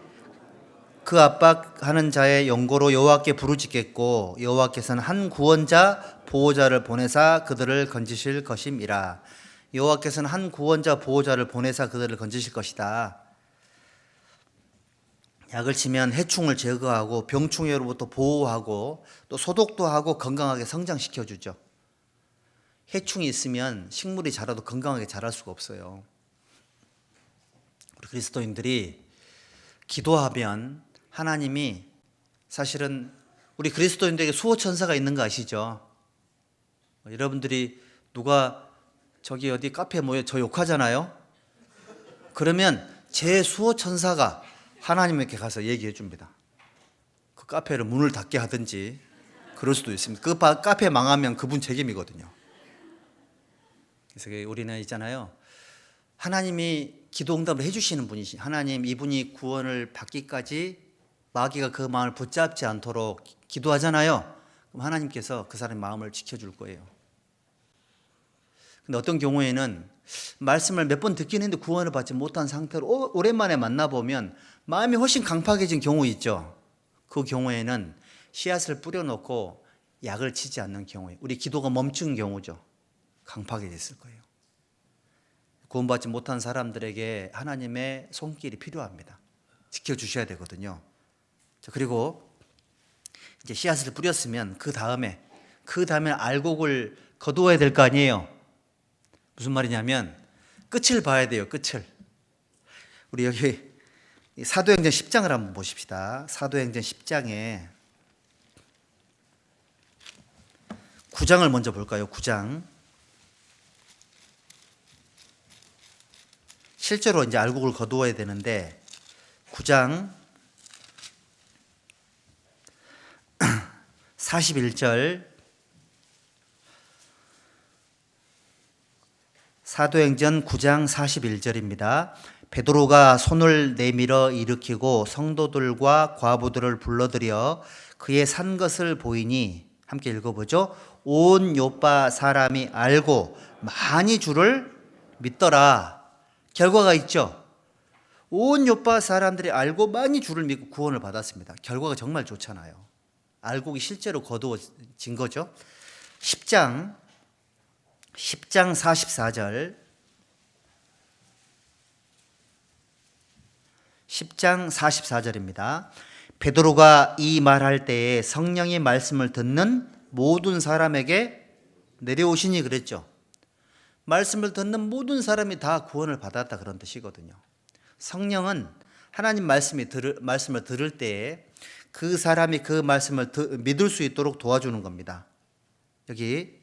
[SPEAKER 1] 그 압박하는 자의 연고로 여호와께 부르짖겠고 여호와께서는 한 구원자 보호자를 보내사 그들을 건지실 것임이라. 여호와께서는 한 구원자 보호자를 보내사 그들을 건지실 것이다. 약을 치면 해충을 제거하고 병충해로부터 보호하고 또 소독도 하고 건강하게 성장시켜주죠. 해충이 있으면 식물이 자라도 건강하게 자랄 수가 없어요. 우리 그리스도인들이 기도하면 하나님이 사실은 우리 그리스도인들에게 수호천사가 있는 거 아시죠? 여러분들이 누가 저기 어디 카페에 모여 저 욕하잖아요. 그러면 제 수호천사가 하나님께 가서 얘기해 줍니다. 그 카페를 문을 닫게 하든지 그럴 수도 있습니다. 그 카페 망하면 그분 책임이거든요. 그래서 우리는 있잖아요. 하나님이 기도 응답을 해주시는 분이시. 하나님 이분이 구원을 받기까지 마귀가 그 마음을 붙잡지 않도록 기도하잖아요. 그럼 하나님께서 그 사람의 마음을 지켜줄 거예요. 근데 어떤 경우에는 말씀을 몇 번 듣긴 했는데 구원을 받지 못한 상태로 오랜만에 만나보면 마음이 훨씬 강팍해진 경우 있죠. 그 경우에는 씨앗을 뿌려놓고 약을 치지 않는 경우에 우리 기도가 멈춘 경우죠. 강팍해졌을 거예요. 구원받지 못한 사람들에게 하나님의 손길이 필요합니다. 지켜주셔야 되거든요. 그리고 이제 씨앗을 뿌렸으면 그 다음에 알곡을 거두어야 될 거 아니에요. 무슨 말이냐면 끝을 봐야 돼요. 끝을. 우리 여기 사도행전 10장을 한번 보십시다. 사도행전 10장에 9장을 먼저 볼까요? 9장. 실제로 이제 알곡을 거두어야 되는데 9장 41절 사도행전 9장 41절입니다. 베드로가 손을 내밀어 일으키고 성도들과 과부들을 불러들여 그의 산 것을 보이니 함께 읽어보죠. 온 요파 사람이 알고 많이 주를 믿더라. 결과가 있죠. 온 요파 사람들이 알고 많이 주를 믿고 구원을 받았습니다. 결과가 정말 좋잖아요. 알곡이 실제로 거두어진 거죠. 10장 44절 10장 44절입니다. 베드로가 이 말할 때에 성령이 말씀을 듣는 모든 사람에게 내려오시니 그랬죠. 말씀을 듣는 모든 사람이 다 구원을 받았다 그런 뜻이거든요. 성령은 하나님 말씀을 들을 때에 그 사람이 그 말씀을 믿을 수 있도록 도와주는 겁니다. 여기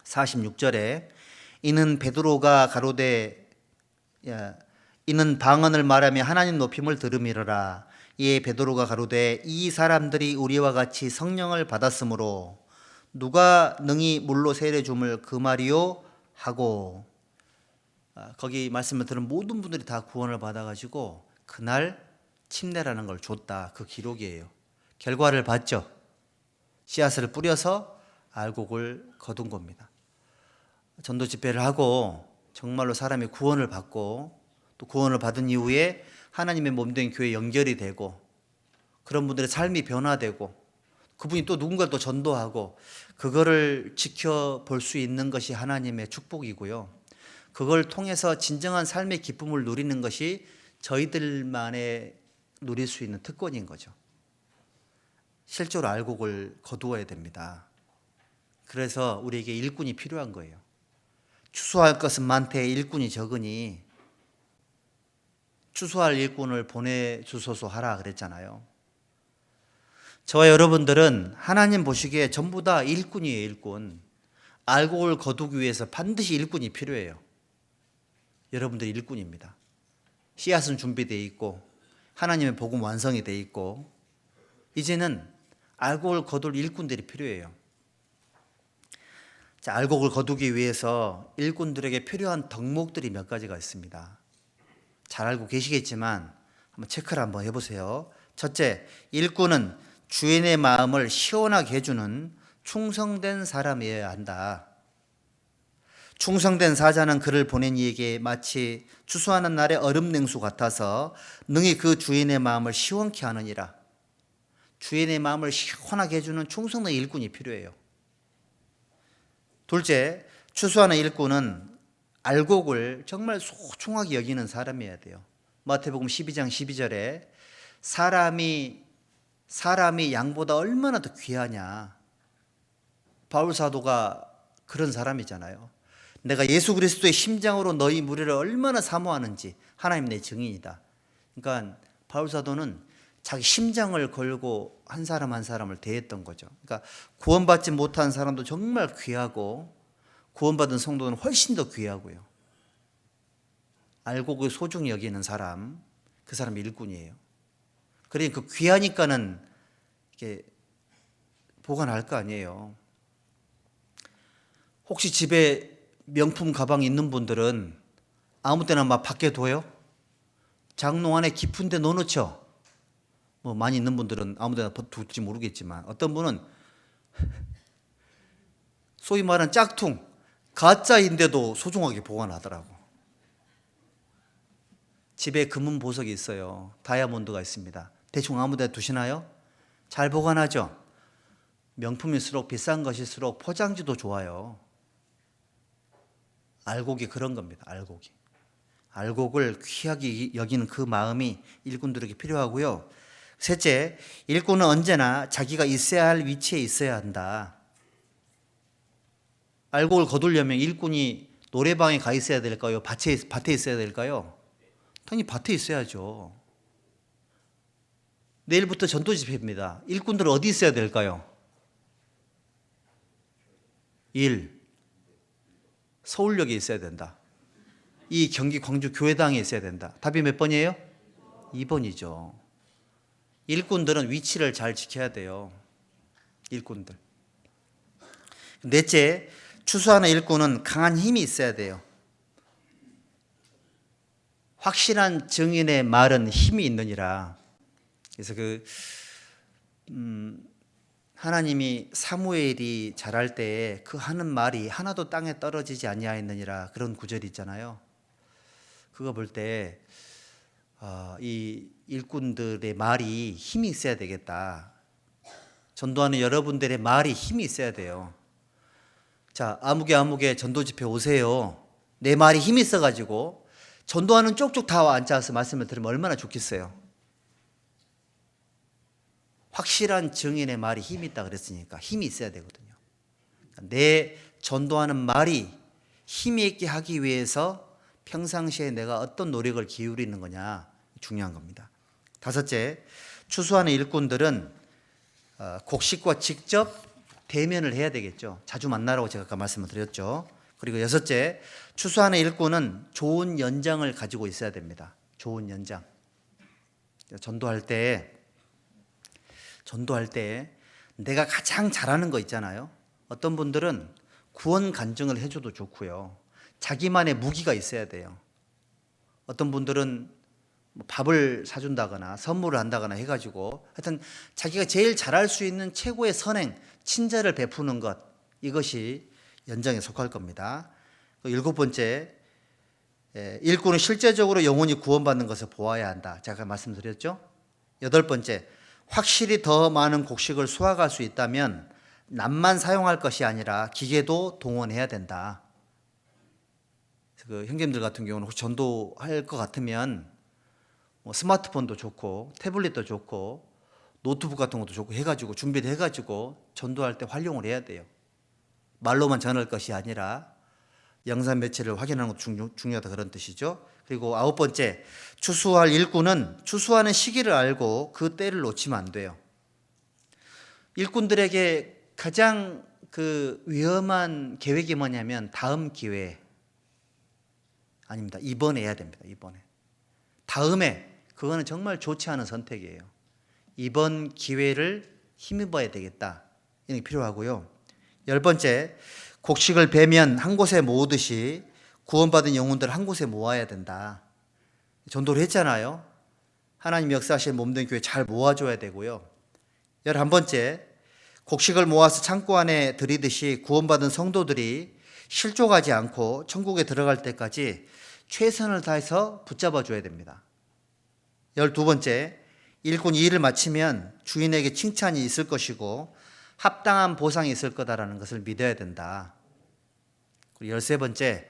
[SPEAKER 1] 46절에 이는 베드로가 가로되 이는 방언을 말하며 하나님 높임을 들음이러라. 이에 베드로가 가로되 이 사람들이 우리와 같이 성령을 받았으므로 누가 능히 물로 세례 줌을 그 말이요 하고 거기 말씀을 들은 모든 분들이 다 구원을 받아가지고 그날 침례라는 걸 줬다. 그 기록이에요. 결과를 봤죠. 씨앗을 뿌려서 알곡을 거둔 겁니다. 전도 집회를 하고 정말로 사람이 구원을 받고 또 구원을 받은 이후에 하나님의 몸된 교회에 연결이 되고 그런 분들의 삶이 변화되고 그분이 또 누군가 또 전도하고 그거를 지켜볼 수 있는 것이 하나님의 축복이고요. 그걸 통해서 진정한 삶의 기쁨을 누리는 것이 저희들만의 누릴 수 있는 특권인 거죠. 실제로 알곡을 거두어야 됩니다. 그래서 우리에게 일꾼이 필요한 거예요. 추수할 것은 많되 일꾼이 적으니 추수할 일꾼을 보내주소서 하라 그랬잖아요. 저와 여러분들은 하나님 보시기에 전부 다 일꾼이에요. 일꾼. 알곡을 거두기 위해서 반드시 일꾼이 필요해요. 여러분들이 일꾼입니다. 씨앗은 준비되어 있고 하나님의 복음 완성이 돼 있고 이제는 알곡을 거둘 일꾼들이 필요해요. 자, 알곡을 거두기 위해서 일꾼들에게 필요한 덕목들이 몇 가지가 있습니다. 잘 알고 계시겠지만 한번 체크를 한번 해보세요. 첫째, 일꾼은 주인의 마음을 시원하게 해주는 충성된 사람이어야 한다. 충성된 사자는 그를 보낸 이에게 마치 추수하는 날의 얼음 냉수 같아서 능히 그 주인의 마음을 시원케 하느니라. 주인의 마음을 시원하게 해주는 충성된 일꾼이 필요해요. 둘째, 추수하는 일꾼은 알곡을 정말 소중하게 여기는 사람이어야 돼요. 마태복음 12장 12절에 사람이 양보다 얼마나 더 귀하냐. 바울 사도가 그런 사람이잖아요. 내가 예수 그리스도의 심장으로 너희 무리를 얼마나 사모하는지 하나님 내 증인이다. 그러니까 바울 사도는 자기 심장을 걸고 한 사람 한 사람을 대했던 거죠. 그러니까 구원받지 못한 사람도 정말 귀하고 구원받은 성도는 훨씬 더 귀하고요. 알곡을 소중히 여기는 사람, 그 사람이 일꾼이에요. 그러니까 그 귀하니까는 이게 보관할 거 아니에요. 혹시 집에 명품 가방 있는 분들은 아무 때나 막 밖에 둬요? 장롱 안에 깊은 데 넣어놓죠? 뭐 많이 있는 분들은 아무 데나 둘지 모르겠지만 어떤 분은 소위 말하는 짝퉁, 가짜인데도 소중하게 보관하더라고. 집에 금은 보석이 있어요. 다이아몬드가 있습니다. 대충 아무 데 두시나요? 잘 보관하죠? 명품일수록 비싼 것일수록 포장지도 좋아요. 알곡이 그런 겁니다. 알곡을 귀하게 여기는 그 마음이 일꾼들에게 필요하고요. 셋째, 일꾼은 언제나 자기가 있어야 할 위치에 있어야 한다. 알곡을 거두려면 일꾼이 노래방에 가 있어야 될까요? 밭에 있어야 될까요? 당연히 밭에 있어야죠. 내일부터 전도 집회입니다. 일꾼들은 어디 있어야 될까요? 1. 서울역에 있어야 된다. 2. 경기 광주 교회당에 있어야 된다. 답이 몇 번이에요? 2번이죠. 일꾼들은 위치를 잘 지켜야 돼요. 일꾼들. 넷째, 추수하는 일꾼은 강한 힘이 있어야 돼요. 확실한 증인의 말은 힘이 있느니라. 그래서 하나님이 사무엘이 자랄 때에 그 하는 말이 하나도 땅에 떨어지지 아니하였느니라 그런 구절이 있잖아요. 그거 볼 때 이 일꾼들의 말이 힘이 있어야 되겠다. 전도하는 여러분들의 말이 힘이 있어야 돼요. 자, 아무개 전도 집회 오세요. 내 말이 힘이 있어가지고 전도하는 쪽쪽 다 앉아서 말씀을 들으면 얼마나 좋겠어요. 확실한 증인의 말이 힘이 있다 그랬으니까 힘이 있어야 되거든요. 내 전도하는 말이 힘이 있게 하기 위해서 평상시에 내가 어떤 노력을 기울이는 거냐 중요한 겁니다. 다섯째, 추수하는 일꾼들은 곡식과 직접 대면을 해야 되겠죠. 자주 만나라고 제가 아까 말씀을 드렸죠. 그리고 여섯째, 추수하는 일꾼은 좋은 연장을 가지고 있어야 됩니다. 좋은 연장. 전도할 때 내가 가장 잘하는 거 있잖아요. 어떤 분들은 구원 간증을 해줘도 좋고요. 자기만의 무기가 있어야 돼요. 어떤 분들은 밥을 사준다거나 선물을 한다거나 해가지고 하여튼 자기가 제일 잘할 수 있는 최고의 선행, 친절을 베푸는 것, 이것이 연장에 속할 겁니다. 일곱 번째, 일꾼은 실제적으로 영혼이 구원받는 것을 보아야 한다. 제가 말씀드렸죠. 여덟 번째, 확실히 더 많은 곡식을 수확할 수 있다면 낫만 사용할 것이 아니라 기계도 동원해야 된다. 그 형제님들 같은 경우는 혹시 전도할 것 같으면 뭐 스마트폰도 좋고 태블릿도 좋고 노트북 같은 것도 좋고 해가지고 준비를 해가지고 전도할 때 활용을 해야 돼요. 말로만 전할 것이 아니라 영상 매체를 확인하는 것도 중요하다 그런 뜻이죠. 그리고 아홉 번째, 추수할 일꾼은 추수하는 시기를 알고 그 때를 놓치면 안 돼요. 일꾼들에게 가장 위험한 계획이 뭐냐면 다음 기회에 아닙니다. 이번에 해야 됩니다. 이번에. 다음에 그거는 정말 좋지 않은 선택이에요. 이번 기회를 힘입어야 되겠다. 이런 게 필요하고요. 10번째, 곡식을 베면 한 곳에 모으듯이 구원받은 영혼들을 한 곳에 모아야 된다. 전도를 했잖아요. 하나님 역사하실 몸된 교회 잘 모아줘야 되고요. 11번째, 곡식을 모아서 창고 안에 들이듯이 구원받은 성도들이 실족하지 않고 천국에 들어갈 때까지 최선을 다해서 붙잡아 줘야 됩니다. 12번째, 일꾼이 일을 마치면 주인에게 칭찬이 있을 것이고 합당한 보상이 있을 거다라는 것을 믿어야 된다. 그리고 13번째,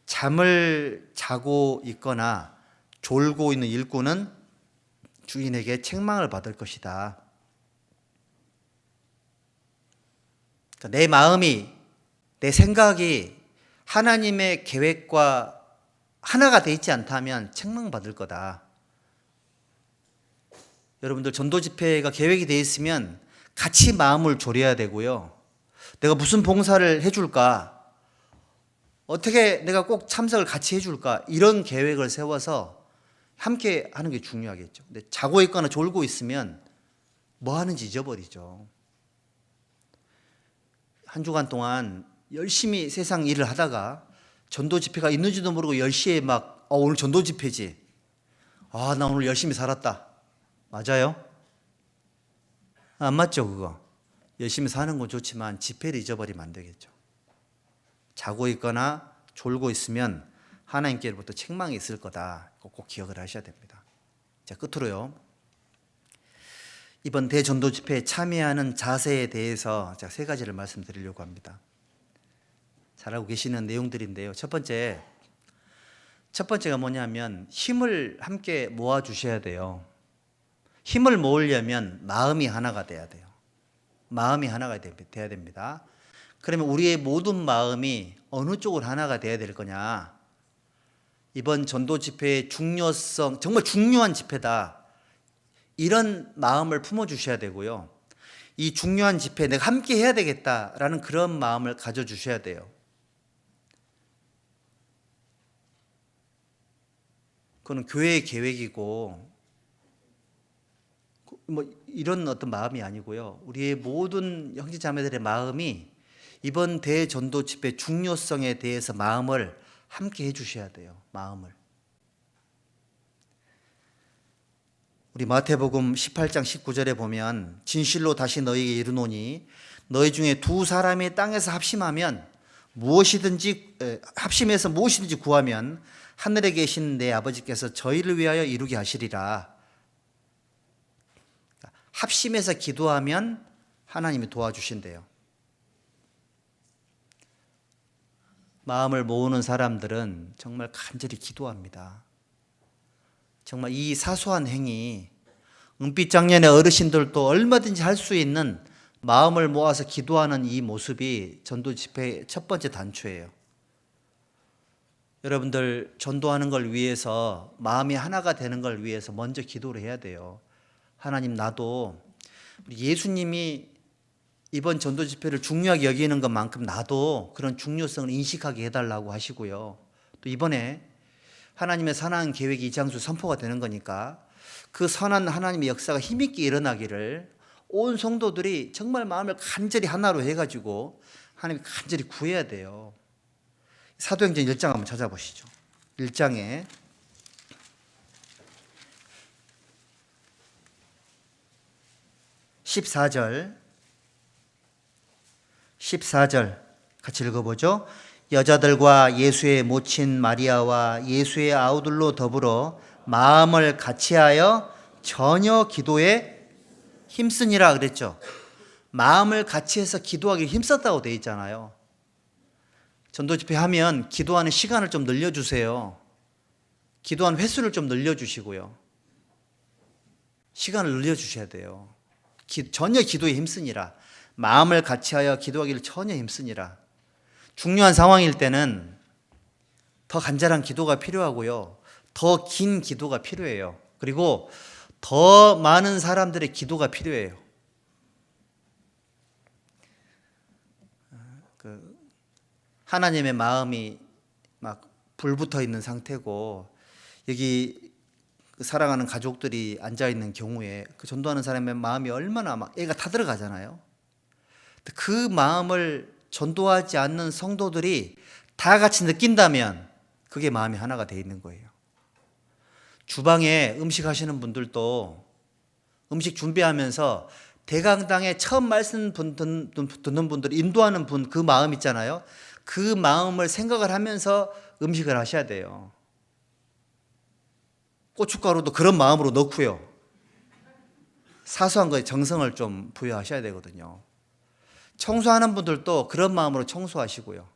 [SPEAKER 1] 잠을 자고 있거나 졸고 있는 일꾼은 주인에게 책망을 받을 것이다. 그러니까 내 마음이, 내 생각이 하나님의 계획과 하나가 되어 있지 않다면 책망받을 거다. 여러분들 전도 집회가 계획이 되어 있으면 같이 마음을 졸여야 되고요. 내가 무슨 봉사를 해줄까? 어떻게 내가 꼭 참석을 같이 해줄까? 이런 계획을 세워서 함께 하는 게 중요하겠죠. 근데 자고 있거나 졸고 있으면 뭐 하는지 잊어버리죠. 한 주간 동안 열심히 세상 일을 하다가 전도 집회가 있는지도 모르고 10시에 막 오늘 전도 집회지. 나 오늘 열심히 살았다. 맞아요? 안 맞죠, 그거? 열심히 사는 건 좋지만 집회를 잊어버리면 안 되겠죠. 자고 있거나 졸고 있으면 하나님께로부터 책망이 있을 거다. 꼭 기억을 하셔야 됩니다. 자, 끝으로요. 이번 대전도 집회에 참여하는 자세에 대해서 제가 3가지를 말씀드리려고 합니다. 잘 알고 계시는 내용들인데요. 첫 번째가 뭐냐면 힘을 함께 모아 주셔야 돼요. 힘을 모으려면 마음이 하나가 돼야 돼요. 마음이 하나가 돼야 됩니다. 그러면 우리의 모든 마음이 어느 쪽으로 하나가 돼야 될 거냐? 이번 전도 집회의 중요성, 정말 중요한 집회다. 이런 마음을 품어주셔야 되고요. 이 중요한 집회에 내가 함께 해야 되겠다라는 그런 마음을 가져주셔야 돼요. 그건 교회의 계획이고 이런 어떤 마음이 아니고요. 우리의 모든 형제자매들의 마음이 이번 대전도 집회 중요성에 대해서 마음을 함께 해주셔야 돼요. 마음을. 우리 마태복음 18장 19절에 보면 진실로 다시 너희에게 이르노니 너희 중에 2사람이 땅에서 합심하면 합심해서 무엇이든지 구하면 하늘에 계신 내 아버지께서 저희를 위하여 이루게 하시리라. 합심해서 기도하면 하나님이 도와주신대요. 마음을 모으는 사람들은 정말 간절히 기도합니다. 정말 이 사소한 행위, 은빛 장년의 어르신들도 얼마든지 할 수 있는 마음을 모아서 기도하는 이 모습이 전도 집회의 첫 번째 단초예요. 여러분들 전도하는 걸 위해서, 마음이 하나가 되는 걸 위해서 먼저 기도를 해야 돼요. 하나님, 나도 예수님이 이번 전도 집회를 중요하게 여기는 것만큼 나도 그런 중요성을 인식하게 해달라고 하시고요. 또 이번에 하나님의 선한 계획이 이장수 선포가 되는 거니까 그 선한 하나님의 역사가 힘있게 일어나기를 온 성도들이 정말 마음을 간절히 하나로 해가지고 하나님 간절히 구해야 돼요. 사도행전 1장 한번 찾아보시죠. 1장에 14절 같이 읽어보죠. 여자들과 예수의 모친 마리아와 예수의 아우들로 더불어 마음을 같이하여 전혀 기도에 힘쓰니라 그랬죠. 마음을 같이해서 기도하기 힘썼다고 되어 있잖아요. 전도 집회 하면 기도하는 시간을 좀 늘려주세요. 기도하는 횟수를 좀 늘려주시고요. 시간을 늘려주셔야 돼요. 전혀 기도에 힘쓰니라. 마음을 같이하여 기도하기를 전혀 힘쓰니라. 중요한 상황일 때는 더 간절한 기도가 필요하고요. 더 긴 기도가 필요해요. 그리고 더 많은 사람들의 기도가 필요해요. 하나님의 마음이 막 불붙어 있는 상태고 여기 그 사랑하는 가족들이 앉아 있는 경우에 그 전도하는 사람의 마음이 얼마나 막 애가 타들어가잖아요. 그 마음을 전도하지 않는 성도들이 다 같이 느낀다면 그게 마음이 하나가 돼 있는 거예요. 주방에 음식 하시는 분들도 음식 준비하면서 대강당에 처음 말씀 듣는 분들, 인도하는 분 그 마음 있잖아요. 그 마음을 생각을 하면서 음식을 하셔야 돼요. 고춧가루도 그런 마음으로 넣고요. 사소한 거에 정성을 좀 부여하셔야 되거든요. 청소하는 분들도 그런 마음으로 청소하시고요.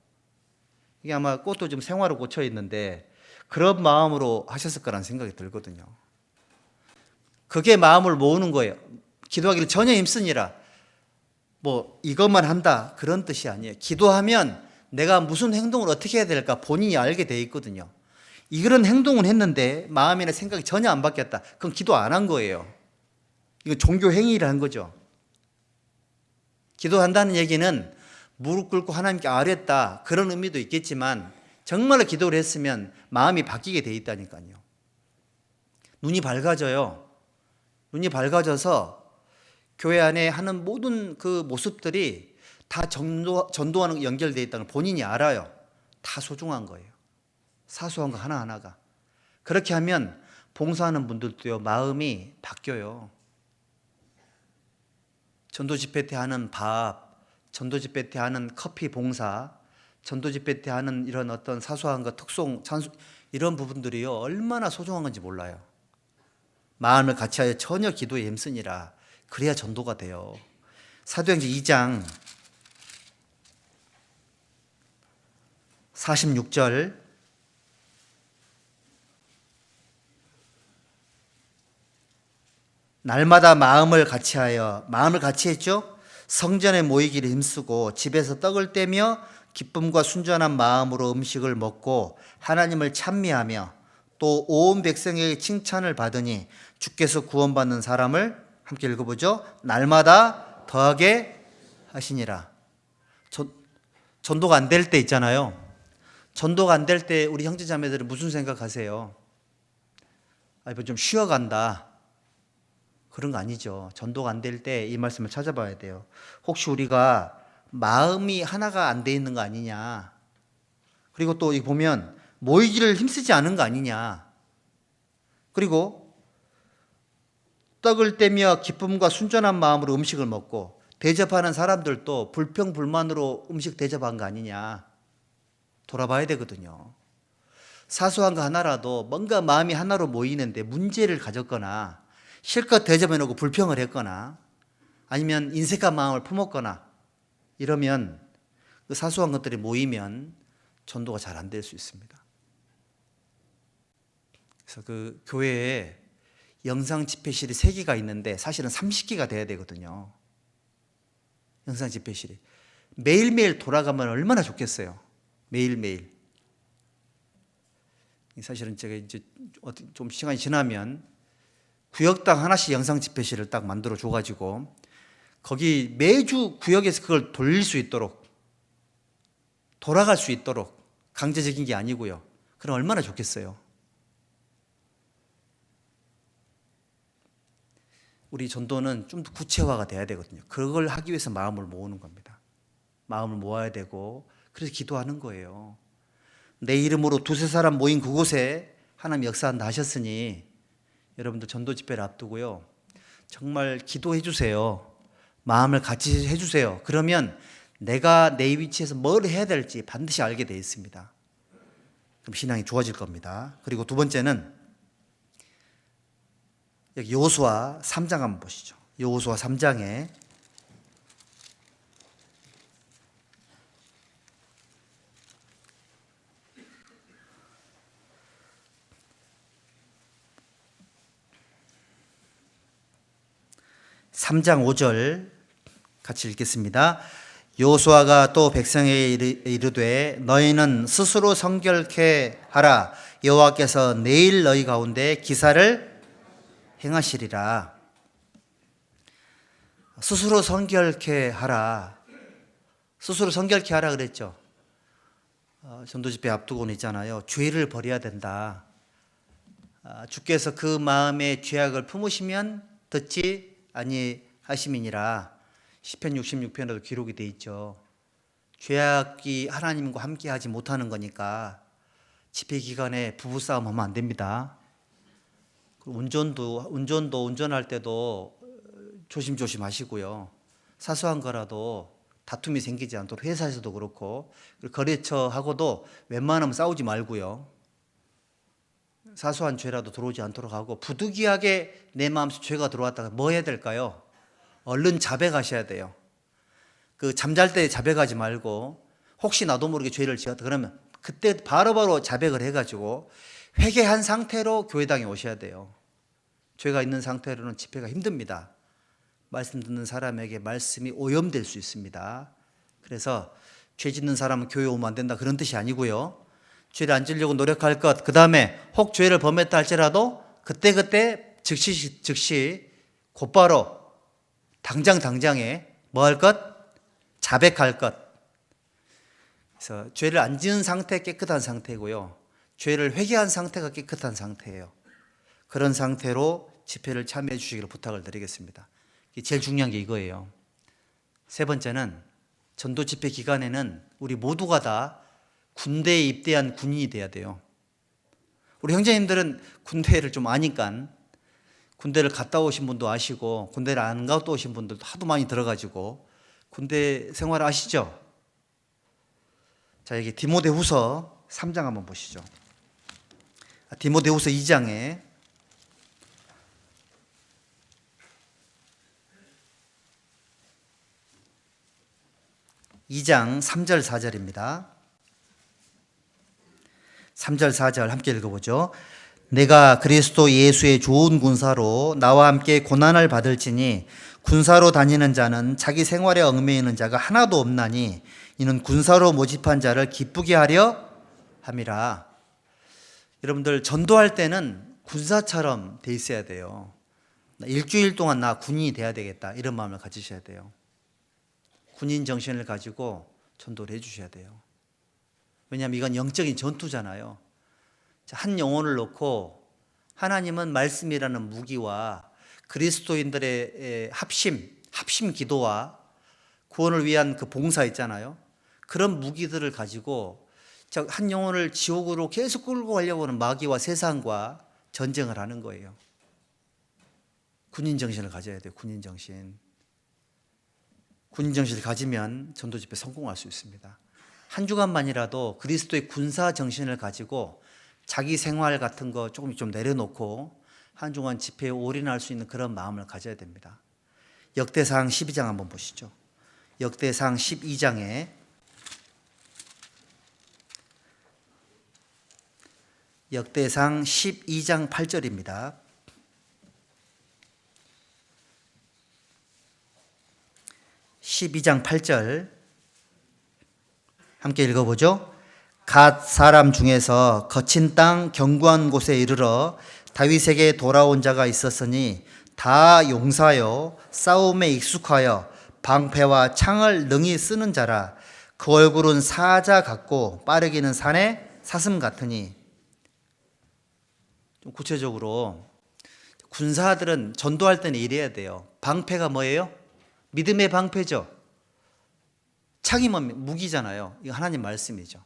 [SPEAKER 1] 이게 아마 꽃도 좀 생화로 꽂혀 있는데 그런 마음으로 하셨을 거라는 생각이 들거든요. 그게 마음을 모으는 거예요. 기도하기를 전혀 힘쓰니라. 뭐 이것만 한다 그런 뜻이 아니에요. 기도하면 내가 무슨 행동을 어떻게 해야 될까 본인이 알게 돼 있거든요. 이런 행동은 했는데 마음이나 생각이 전혀 안 바뀌었다. 그건 기도 안 한 거예요. 이건 종교 행위라는 거죠. 기도한다는 얘기는 무릎 꿇고 하나님께 아뢰었다 그런 의미도 있겠지만 정말로 기도를 했으면 마음이 바뀌게 돼 있다니까요. 눈이 밝아져요. 눈이 밝아져서 교회 안에 하는 모든 그 모습들이 다 전도하는 연결되어 있다는 걸 본인이 알아요. 다 소중한 거예요. 사소한 거 하나하나가. 그렇게 하면 봉사하는 분들도요, 마음이 바뀌어요. 전도 집회 때 하는 밥, 전도 집회 때 하는 커피 봉사, 전도 집회 때 하는 이런 어떤 사소한 것, 특송, 찬송, 이런 부분들이요, 얼마나 소중한 건지 몰라요. 마음을 같이하여 전혀 기도에 힘쓰니라. 그래야 전도가 돼요. 사도행전 2장 46절 날마다 마음을 같이하여 마음을 같이 했죠. 성전에 모이기를 힘쓰고 집에서 떡을 떼며 기쁨과 순전한 마음으로 음식을 먹고 하나님을 찬미하며 또 온 백성에게 칭찬을 받으니 주께서 구원받는 사람을 함께 읽어보죠. 날마다 더하게 하시니라. 전도가 안 될 때 있잖아요. 전도가 안 될 때 우리 형제자매들은 무슨 생각하세요? 이거 좀 쉬어간다. 그런 거 아니죠. 전도가 안 될 때 이 말씀을 찾아봐야 돼요. 혹시 우리가 마음이 하나가 안 돼 있는 거 아니냐. 그리고 또 이 보면 모이기를 힘쓰지 않은 거 아니냐. 그리고 떡을 떼며 기쁨과 순전한 마음으로 음식을 먹고 대접하는 사람들도 불평불만으로 음식 대접한 거 아니냐. 돌아봐야 되거든요. 사소한 거 하나라도 뭔가 마음이 하나로 모이는데 문제를 가졌거나 실컷 대접해놓고 불평을 했거나 아니면 인색한 마음을 품었거나 이러면 그 사소한 것들이 모이면 전도가 잘 안 될 수 있습니다. 그래서 그 교회에 영상 집회실이 3개가 있는데 사실은 30개가 돼야 되거든요. 영상 집회실이. 매일매일 돌아가면 얼마나 좋겠어요. 매일매일. 사실은 제가 이제 좀 시간이 지나면 구역당 하나씩 영상 집회실을 딱 만들어 줘가지고 거기 매주 구역에서 그걸 돌릴 수 있도록 돌아갈 수 있도록 강제적인 게 아니고요. 그럼 얼마나 좋겠어요. 우리 전도는 좀 더 구체화가 돼야 되거든요. 그걸 하기 위해서 마음을 모으는 겁니다. 마음을 모아야 되고 그래서 기도하는 거예요. 내 이름으로 2-3사람 모인 그곳에 하나님 역사한다 하셨으니 여러분들 전도 집회를 앞두고요. 정말 기도해 주세요. 마음을 같이 해 주세요. 그러면 내가 내 위치에서 뭘 해야 될지 반드시 알게 되어 있습니다. 그럼 신앙이 좋아질 겁니다. 그리고 두 번째는 여기 여호수아 3장 한번 보시죠. 여호수아 3장에 (3장 5절) 같이 읽겠습니다. 여호수아가 또 백성에게 이르되 너희는 스스로 성결케 하라. 여호와께서 내일 너희 가운데 기사를 행하시리라. 스스로 성결케 하라. 스스로 성결케 하라 그랬죠. 전도 집회 앞두고는 있잖아요. 죄를 버려야 된다. 주께서 그 마음의 죄악을 품으시면 듣지 아니하심이니라. 시편 66편에도 기록이 돼 있죠. 죄악이 하나님과 함께하지 못하는 거니까 집회 기간에 부부싸움 하면 안 됩니다. 운전할 때도 조심조심 하시고요. 사소한 거라도 다툼이 생기지 않도록 회사에서도 그렇고 거래처하고도 웬만하면 싸우지 말고요. 사소한 죄라도 들어오지 않도록 하고, 부득이하게 내 마음속에 죄가 들어왔다가 뭐 해야 될까요? 얼른 자백하셔야 돼요. 그 잠잘 때 자백하지 말고, 혹시 나도 모르게 죄를 지었다 그러면 그때 바로바로 자백을 해가지고 회개한 상태로 교회당에 오셔야 돼요. 죄가 있는 상태로는 집회가 힘듭니다. 말씀 듣는 사람에게 말씀이 오염될 수 있습니다. 그래서 죄 짓는 사람은 교회 오면 안 된다 그런 뜻이 아니고요. 죄를 안 지려고 노력할 것, 그 다음에 혹 죄를 범했다 할지라도 그때 즉시 곧바로 당장에 뭐 할 것? 자백할 것. 그래서 죄를 안 지은 상태 깨끗한 상태고요. 죄를 회개한 상태가 깨끗한 상태예요. 그런 상태로 집회를 참여해 주시기를 부탁을 드리겠습니다. 제일 중요한 게 이거예요. 세 번째는 전도 집회 기간에는 우리 모두가 다 군대에 입대한 군인이 돼야 돼요. 우리 형제님들은 군대를 좀 아니까, 군대를 갔다 오신 분도 아시고 군대를 안 갔다 오신 분들도 하도 많이 들어가지고 군대 생활 아시죠? 자, 여기 디모데후서 3장 한번 보시죠. 디모데후서 2장에 2장 3절 4절입니다. 3절 4절 함께 읽어보죠. 내가 그리스도 예수의 좋은 군사로 나와 함께 고난을 받을지니 군사로 다니는 자는 자기 생활에 얽매이는 자가 하나도 없나니 이는 군사로 모집한 자를 기쁘게 하려 함이라. 여러분들 전도할 때는 군사처럼 돼 있어야 돼요. 일주일 동안 나 군인이 돼야 되겠다 이런 마음을 가지셔야 돼요. 군인 정신을 가지고 전도를 해주셔야 돼요. 왜냐하면 이건 영적인 전투잖아요. 한 영혼을 놓고 하나님은 말씀이라는 무기와 그리스도인들의 합심 기도와 구원을 위한 그 봉사 있잖아요. 그런 무기들을 가지고 한 영혼을 지옥으로 계속 끌고 가려고 하는 마귀와 세상과 전쟁을 하는 거예요. 군인 정신을 가져야 돼요. 군인 정신. 군인 정신을 가지면 전도 집회 성공할 수 있습니다. 한 주간만이라도 그리스도의 군사 정신을 가지고 자기 생활 같은 거 조금 좀 내려놓고 한 주간 집회에 올인할 수 있는 그런 마음을 가져야 됩니다. 역대상 12장 한번 보시죠. 역대상 12장에 역대상 12장 8절입니다. 12장 8절 함께 읽어보죠. 갓 사람 중에서 거친 땅 견고한 곳에 이르러 다윗에게 돌아온 자가 있었으니 다 용사여 싸움에 익숙하여 방패와 창을 능히 쓰는 자라. 그 얼굴은 사자 같고 빠르기는 산의 사슴 같으니. 좀 구체적으로 군사들은 전도할 때는 이래야 돼요. 방패가 뭐예요? 믿음의 방패죠. 창이 무기잖아요. 이거 하나님 말씀이죠.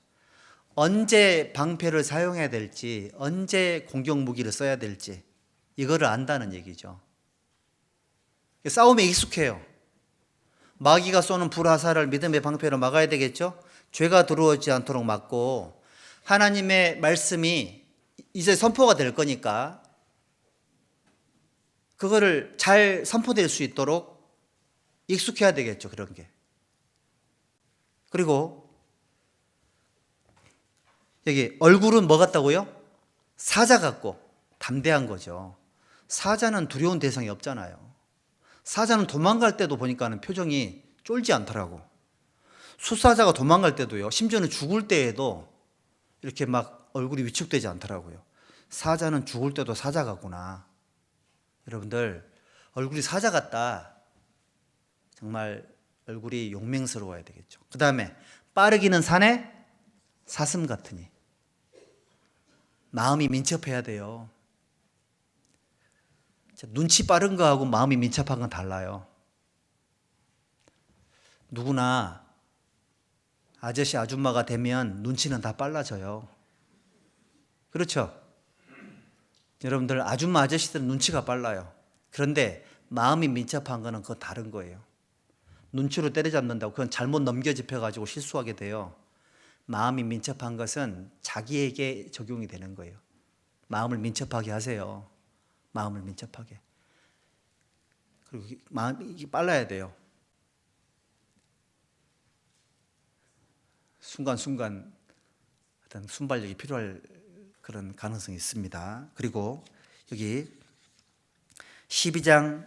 [SPEAKER 1] 언제 방패를 사용해야 될지, 언제 공격 무기를 써야 될지 이거를 안다는 얘기죠. 싸움에 익숙해요. 마귀가 쏘는 불화살을 믿음의 방패로 막아야 되겠죠. 죄가 들어오지 않도록 막고 하나님의 말씀이 이제 선포가 될 거니까 그거를 잘 선포될 수 있도록 익숙해야 되겠죠. 그런 게. 그리고 여기 얼굴은 뭐 같다고요? 사자 같고 담대한 거죠. 사자는 두려운 대상이 없잖아요. 사자는 도망갈 때도 보니까는 표정이 쫄지 않더라고. 숫사자가 도망갈 때도요. 심지어는 죽을 때에도 이렇게 막 얼굴이 위축되지 않더라고요. 사자는 죽을 때도 사자가구나. 여러분들 얼굴이 사자 같다. 정말 얼굴이 용맹스러워야 되겠죠. 그 다음에 빠르기는 산의 사슴 같으니. 마음이 민첩해야 돼요. 눈치 빠른 거하고 마음이 민첩한 건 달라요. 누구나 아저씨 아줌마가 되면 눈치는 다 빨라져요. 그렇죠? 여러분들 아줌마 아저씨들은 눈치가 빨라요. 그런데 마음이 민첩한 거는 그건 다른 거예요. 눈치로 때려잡는다고 그건 잘못 넘겨짚혀가지고 실수하게 돼요. 마음이 민첩한 것은 자기에게 적용이 되는 거예요. 마음을 민첩하게 하세요. 마음을 민첩하게. 그리고 마음이 빨라야 돼요. 순간순간 어떤 순발력이 필요할 그런 가능성이 있습니다. 그리고 여기 12장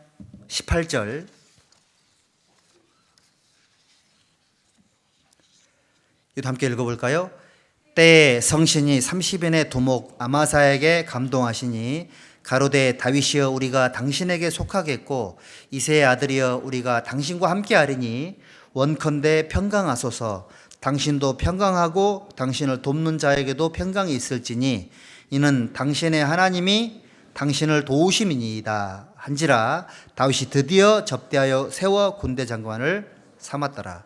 [SPEAKER 1] 18절 이것도 함께 읽어볼까요? 때에 성신이 30인의 두목 아마사에게 감동하시니 가로되 다윗이여 우리가 당신에게 속하겠고 이새의 아들이여 우리가 당신과 함께하리니 원컨대 평강하소서. 당신도 평강하고 당신을 돕는 자에게도 평강이 있을지니 이는 당신의 하나님이 당신을 도우심이니이다 한지라. 다윗이 드디어 접대하여 세워 군대 장관을 삼았더라.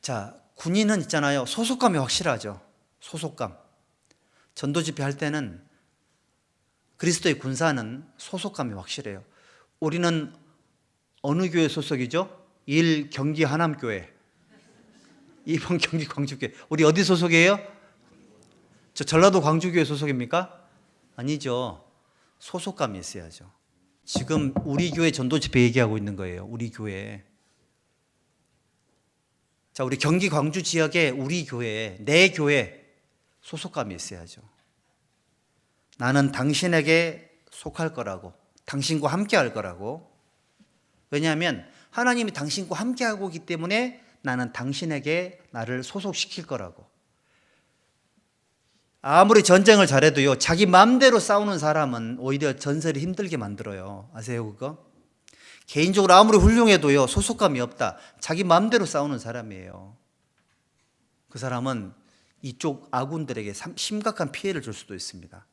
[SPEAKER 1] 자, 군인은 있잖아요. 소속감이 확실하죠. 소속감. 전도 집회 할 때는 그리스도의 군사는 소속감이 확실해요. 우리는 어느 교회 소속이죠? 1 경기 하남교회, 2번 경기 광주교회. 우리 어디 소속이에요? 저 전라도 광주교회 소속입니까? 아니죠. 소속감이 있어야죠. 지금 우리 교회 전도 집회 얘기하고 있는 거예요. 우리 교회. 자, 우리 경기 광주 지역에 우리 교회, 내 교회 소속감이 있어야죠. 나는 당신에게 속할 거라고, 당신과 함께 할 거라고. 왜냐하면 하나님이 당신과 함께 하고 있기 때문에 나는 당신에게 나를 소속시킬 거라고. 아무리 전쟁을 잘해도요, 자기 마음대로 싸우는 사람은 오히려 전세를 힘들게 만들어요. 아세요, 그거? 개인적으로 아무리 훌륭해도요, 소속감이 없다. 자기 마음대로 싸우는 사람이에요. 그 사람은 이쪽 아군들에게 심각한 피해를 줄 수도 있습니다.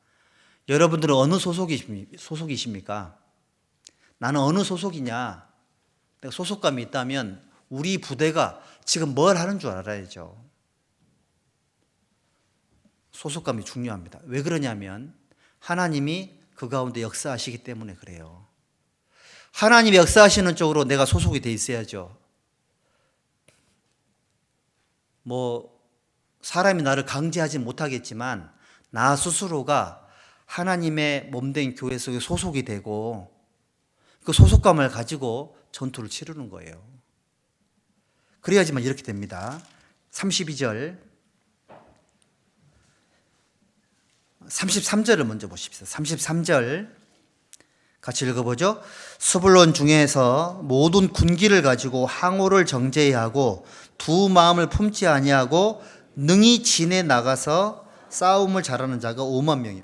[SPEAKER 1] 여러분들은 어느 소속이십니까? 나는 어느 소속이냐? 내가 소속감이 있다면 우리 부대가 지금 뭘 하는 줄 알아야죠. 소속감이 중요합니다. 왜 그러냐면 하나님이 그 가운데 역사하시기 때문에 그래요. 하나님이 역사하시는 쪽으로 내가 소속이 돼 있어야죠. 사람이 나를 강제하지 못하겠지만 나 스스로가 하나님의 몸된 교회 속에 소속이 되고 그 소속감을 가지고 전투를 치르는 거예요. 그래야지만 이렇게 됩니다. 32절 33절을 먼저 보십시오. 33절 같이 읽어보죠. 스불론 중에서 모든 군기를 가지고 항우를 정죄하고 두 마음을 품지 아니하고 능히 진에 나가서 싸움을 잘하는 자가 5만 명이요.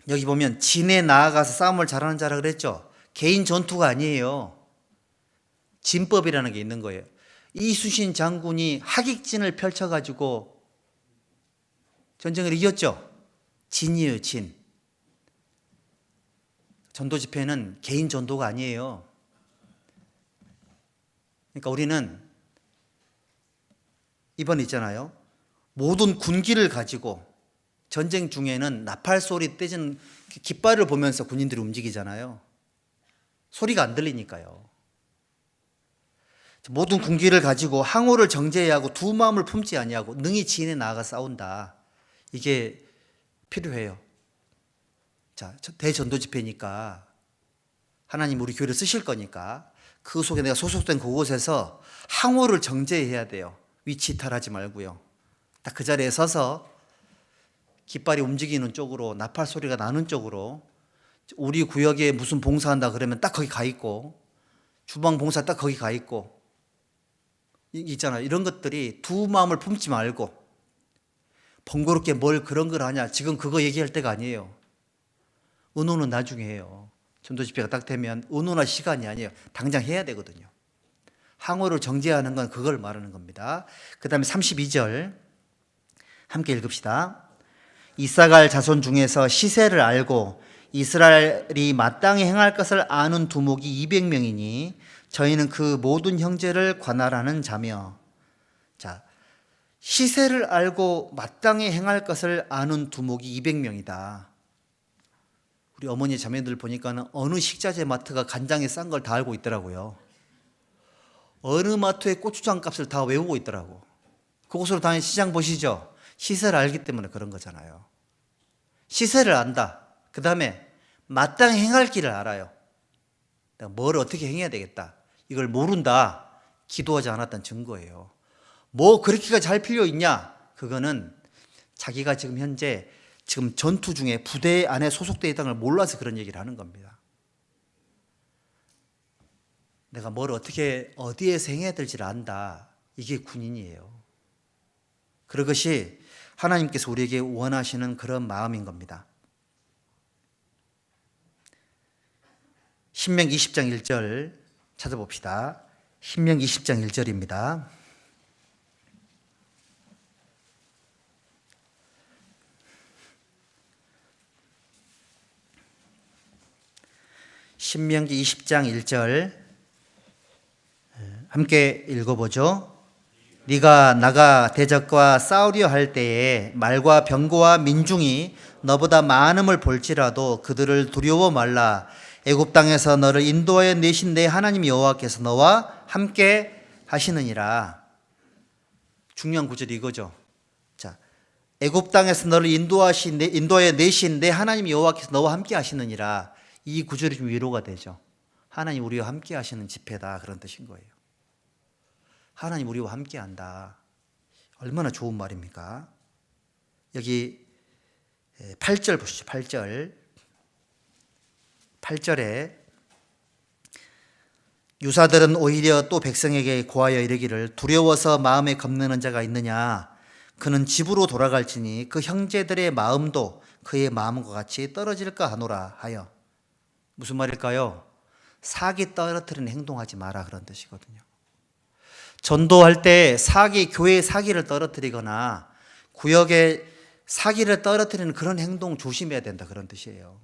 [SPEAKER 1] 여기 보면 진에 나아가서 싸움을 잘하는 자라 그랬죠. 개인 전투가 아니에요. 진법이라는 게 있는 거예요. 이순신 장군이 하객진을 펼쳐가지고 전쟁을 이겼죠. 진이에요, 진. 전도 집회는 개인 전도가 아니에요. 그러니까 우리는 이번 있잖아요. 모든 군기를 가지고 전쟁 중에는 나팔 소리 떼진 깃발을 보면서 군인들이 움직이잖아요. 소리가 안 들리니까요. 모든 군기를 가지고 항우를 정죄하고 두 마음을 품지 아니하고 능히 진에 나아가 싸운다. 이게 필요해요. 자, 대전도 집회니까 하나님 우리 교회를 쓰실 거니까 그 속에 내가 소속된 그곳에서 항우를 정죄해야 돼요. 위치 이탈하지 말고요. 딱 그 자리에 서서 깃발이 움직이는 쪽으로, 나팔 소리가 나는 쪽으로, 우리 구역에 무슨 봉사한다 그러면 딱 거기 가 있고, 주방 봉사 딱 거기 가 있고, 있잖아요. 이런 것들이 두 마음을 품지 말고 번거롭게 뭘 그런 걸 하냐, 지금 그거 얘기할 때가 아니에요. 은호는 나중에 해요. 전도 집회가 딱 되면 은호나 시간이 아니에요. 당장 해야 되거든요. 항우를 정죄하는 건 그걸 말하는 겁니다. 그 다음에 32절 함께 읽읍시다. 이사갈 자손 중에서 시세를 알고 이스라엘이 마땅히 행할 것을 아는 두목이 200명이니 저희는 그 모든 형제를 관할하는 자며. 자, 시세를 알고 마땅히 행할 것을 아는 두목이 200명이다. 우리 어머니 자매들 보니까는 어느 식자재 마트가 간장에 싼 걸 다 알고 있더라고요. 어느 마트의 고추장 값을 다 외우고 있더라고. 그곳으로 다니는 시장 보시죠. 시세를 알기 때문에 그런 거잖아요. 시세를 안다. 그 다음에 마땅히 행할 길을 알아요. 내가 뭘 어떻게 행해야 되겠다. 이걸 모른다. 기도하지 않았던 증거예요. 뭐 그렇게가 잘 필요 있냐? 그거는 자기가 지금 현재 전투 중에 부대 안에 소속되어 있다는 걸 몰라서 그런 얘기를 하는 겁니다. 내가 뭘 어떻게 어디에서 행해야 될지를 안다. 이게 군인이에요. 그것이 하나님께서 우리에게 원하시는 그런 마음인 겁니다. 신명기 20장 1절 찾아봅시다. 신명기 20장 1절입니다. 신명기 20장 1절 함께 읽어보죠. 네가 나가 대적과 싸우려 할 때에 말과 병거와 민중이 너보다 많음을 볼지라도 그들을 두려워 말라. 애굽 땅에서 너를 인도하여 내신 내 하나님 여호와께서 너와 함께 하시느니라. 중요한 구절이 이거죠. 자, 애굽 땅에서 너를 인도하여 내신 내 하나님 여호와께서 너와 함께 하시느니라. 이 구절이 좀 위로가 되죠. 하나님 우리와 함께 하시는 집회다, 그런 뜻인 거예요. 하나님 우리와 함께 한다. 얼마나 좋은 말입니까? 여기 8절 보시죠. 8절에 유사들은 오히려 또 백성에게 고하여 이르기를 두려워서 마음에 겁내는 자가 있느냐? 그는 집으로 돌아갈지니 그 형제들의 마음도 그의 마음과 같이 떨어질까 하노라 하여. 무슨 말일까요? 사기 떨어뜨리는 행동하지 마라, 그런 뜻이거든요. 전도할 때 교회의 사기를 떨어뜨리거나 구역의 사기를 떨어뜨리는 그런 행동 조심해야 된다, 그런 뜻이에요.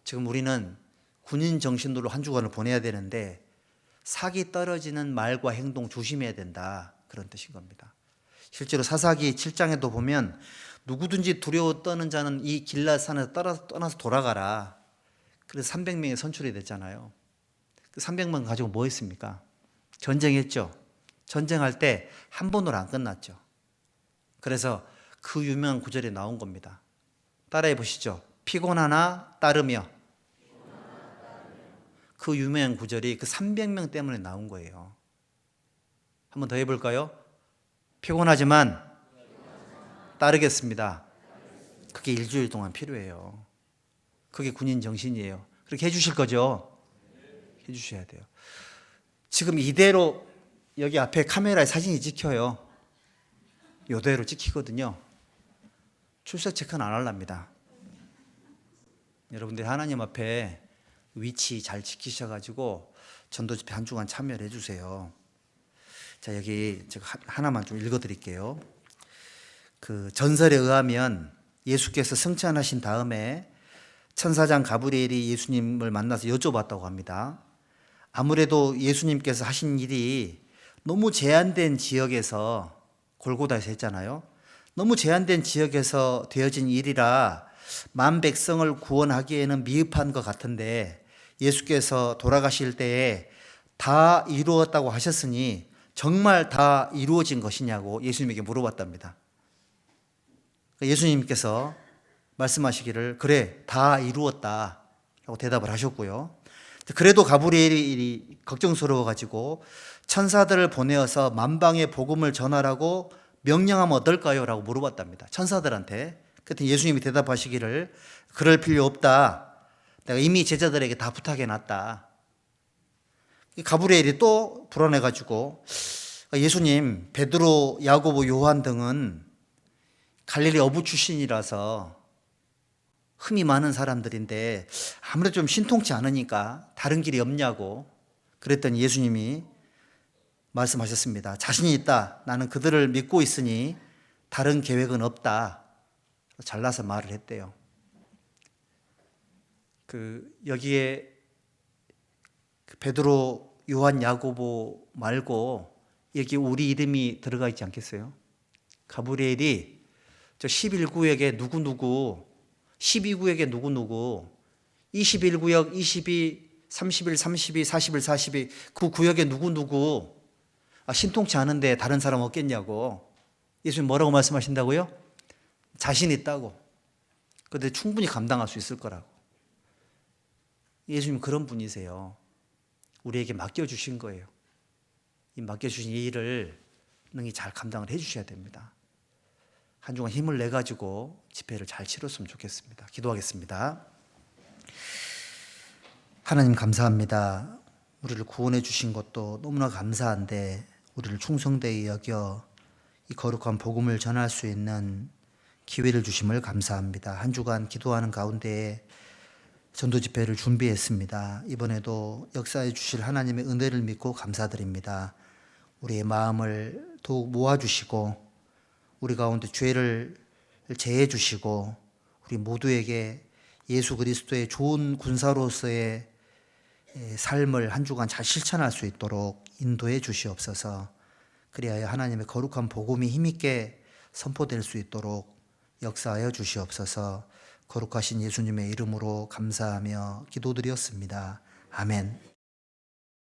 [SPEAKER 1] 지금 우리는 군인 정신으로 한 주간을 보내야 되는데 사기 떨어지는 말과 행동 조심해야 된다, 그런 뜻인 겁니다. 실제로 사사기 7장에도 보면 누구든지 두려워 떠는 자는 이 길앗산에서 떠나서 돌아가라. 그래서 300명이 선출이 됐잖아요. 그 300명 가지고 뭐 했습니까? 전쟁했죠. 전쟁할 때 한 번으로 안 끝났죠. 그래서 그 유명한 구절이 나온 겁니다. 따라해 보시죠. 피곤하나 따르며. 그 유명한 구절이 그 300명 때문에 나온 거예요. 한 번 더 해볼까요? 피곤하지만 따르겠습니다. 그게 일주일 동안 필요해요. 그게 군인 정신이에요. 그렇게 해주실 거죠? 해주셔야 돼요. 지금 이대로 여기 앞에 카메라에 사진이 찍혀요. 이대로 찍히거든요. 출석 체크는 안 하랍니다. 여러분들이 하나님 앞에 위치 잘 지키셔가지고 전도 집회 한 주간 참여를 해주세요. 자, 여기 제가 하나만 좀 읽어드릴게요. 그 전설에 의하면 예수께서 승천하신 다음에 천사장 가브리엘이 예수님을 만나서 여쭤봤다고 합니다. 아무래도 예수님께서 하신 일이 너무 제한된 지역에서, 골고다에서 했잖아요. 너무 제한된 지역에서 되어진 일이라 만 백성을 구원하기에는 미흡한 것 같은데 예수께서 돌아가실 때에 다 이루었다고 하셨으니 정말 다 이루어진 것이냐고 예수님에게 물어봤답니다. 예수님께서 말씀하시기를 그래, 다 이루었다 라고 대답을 하셨고요. 그래도 가브리엘이 걱정스러워가지고 천사들을 보내어서 만방에 복음을 전하라고 명령하면 어떨까요? 라고 물어봤답니다. 천사들한테. 그때 예수님이 대답하시기를 그럴 필요 없다. 내가 이미 제자들에게 다 부탁해놨다. 가브리엘이 또 불안해가지고 예수님, 베드로, 야고보, 요한 등은 갈릴리 어부 출신이라서 흠이 많은 사람들인데 아무래도 좀 신통치 않으니까 다른 길이 없냐고 그랬더니 예수님이 말씀하셨습니다. 자신이 있다. 나는 그들을 믿고 있으니 다른 계획은 없다. 잘라서 말을 했대요. 여기에 베드로, 요한, 야고보 말고 여기 우리 이름이 들어가 있지 않겠어요? 가브리엘이 저 11구역에 누구누구, 12구역에 누구누구, 21구역, 22, 31, 32, 41, 42 그 구역에 누구누구 신통치 않은데 다른 사람 없겠냐고 예수님 뭐라고 말씀하신다고요? 자신 있다고. 그런데 충분히 감당할 수 있을 거라고. 예수님 그런 분이세요. 우리에게 맡겨주신 거예요. 이 맡겨주신 이 일을 능히 잘 감당을 해주셔야 됩니다. 한 주간 힘을 내가지고 집회를 잘 치렀으면 좋겠습니다. 기도하겠습니다. 하나님 감사합니다. 우리를 구원해 주신 것도 너무나 감사한데 우리를 충성되이 여겨 이 거룩한 복음을 전할 수 있는 기회를 주심을 감사합니다. 한 주간 기도하는 가운데에 전도 집회를 준비했습니다. 이번에도 역사해 주실 하나님의 은혜를 믿고 감사드립니다. 우리의 마음을 더욱 모아주시고 우리 가운데 죄를 제해 주시고 우리 모두에게 예수 그리스도의 좋은 군사로서의 삶을 한 주간 잘 실천할 수 있도록 인도해 주시옵소서. 그리하여 하나님의 거룩한 복음이 힘있게 선포될 수 있도록 역사하여 주시옵소서. 거룩하신 예수님의 이름으로 감사하며 기도드렸습니다. 아멘.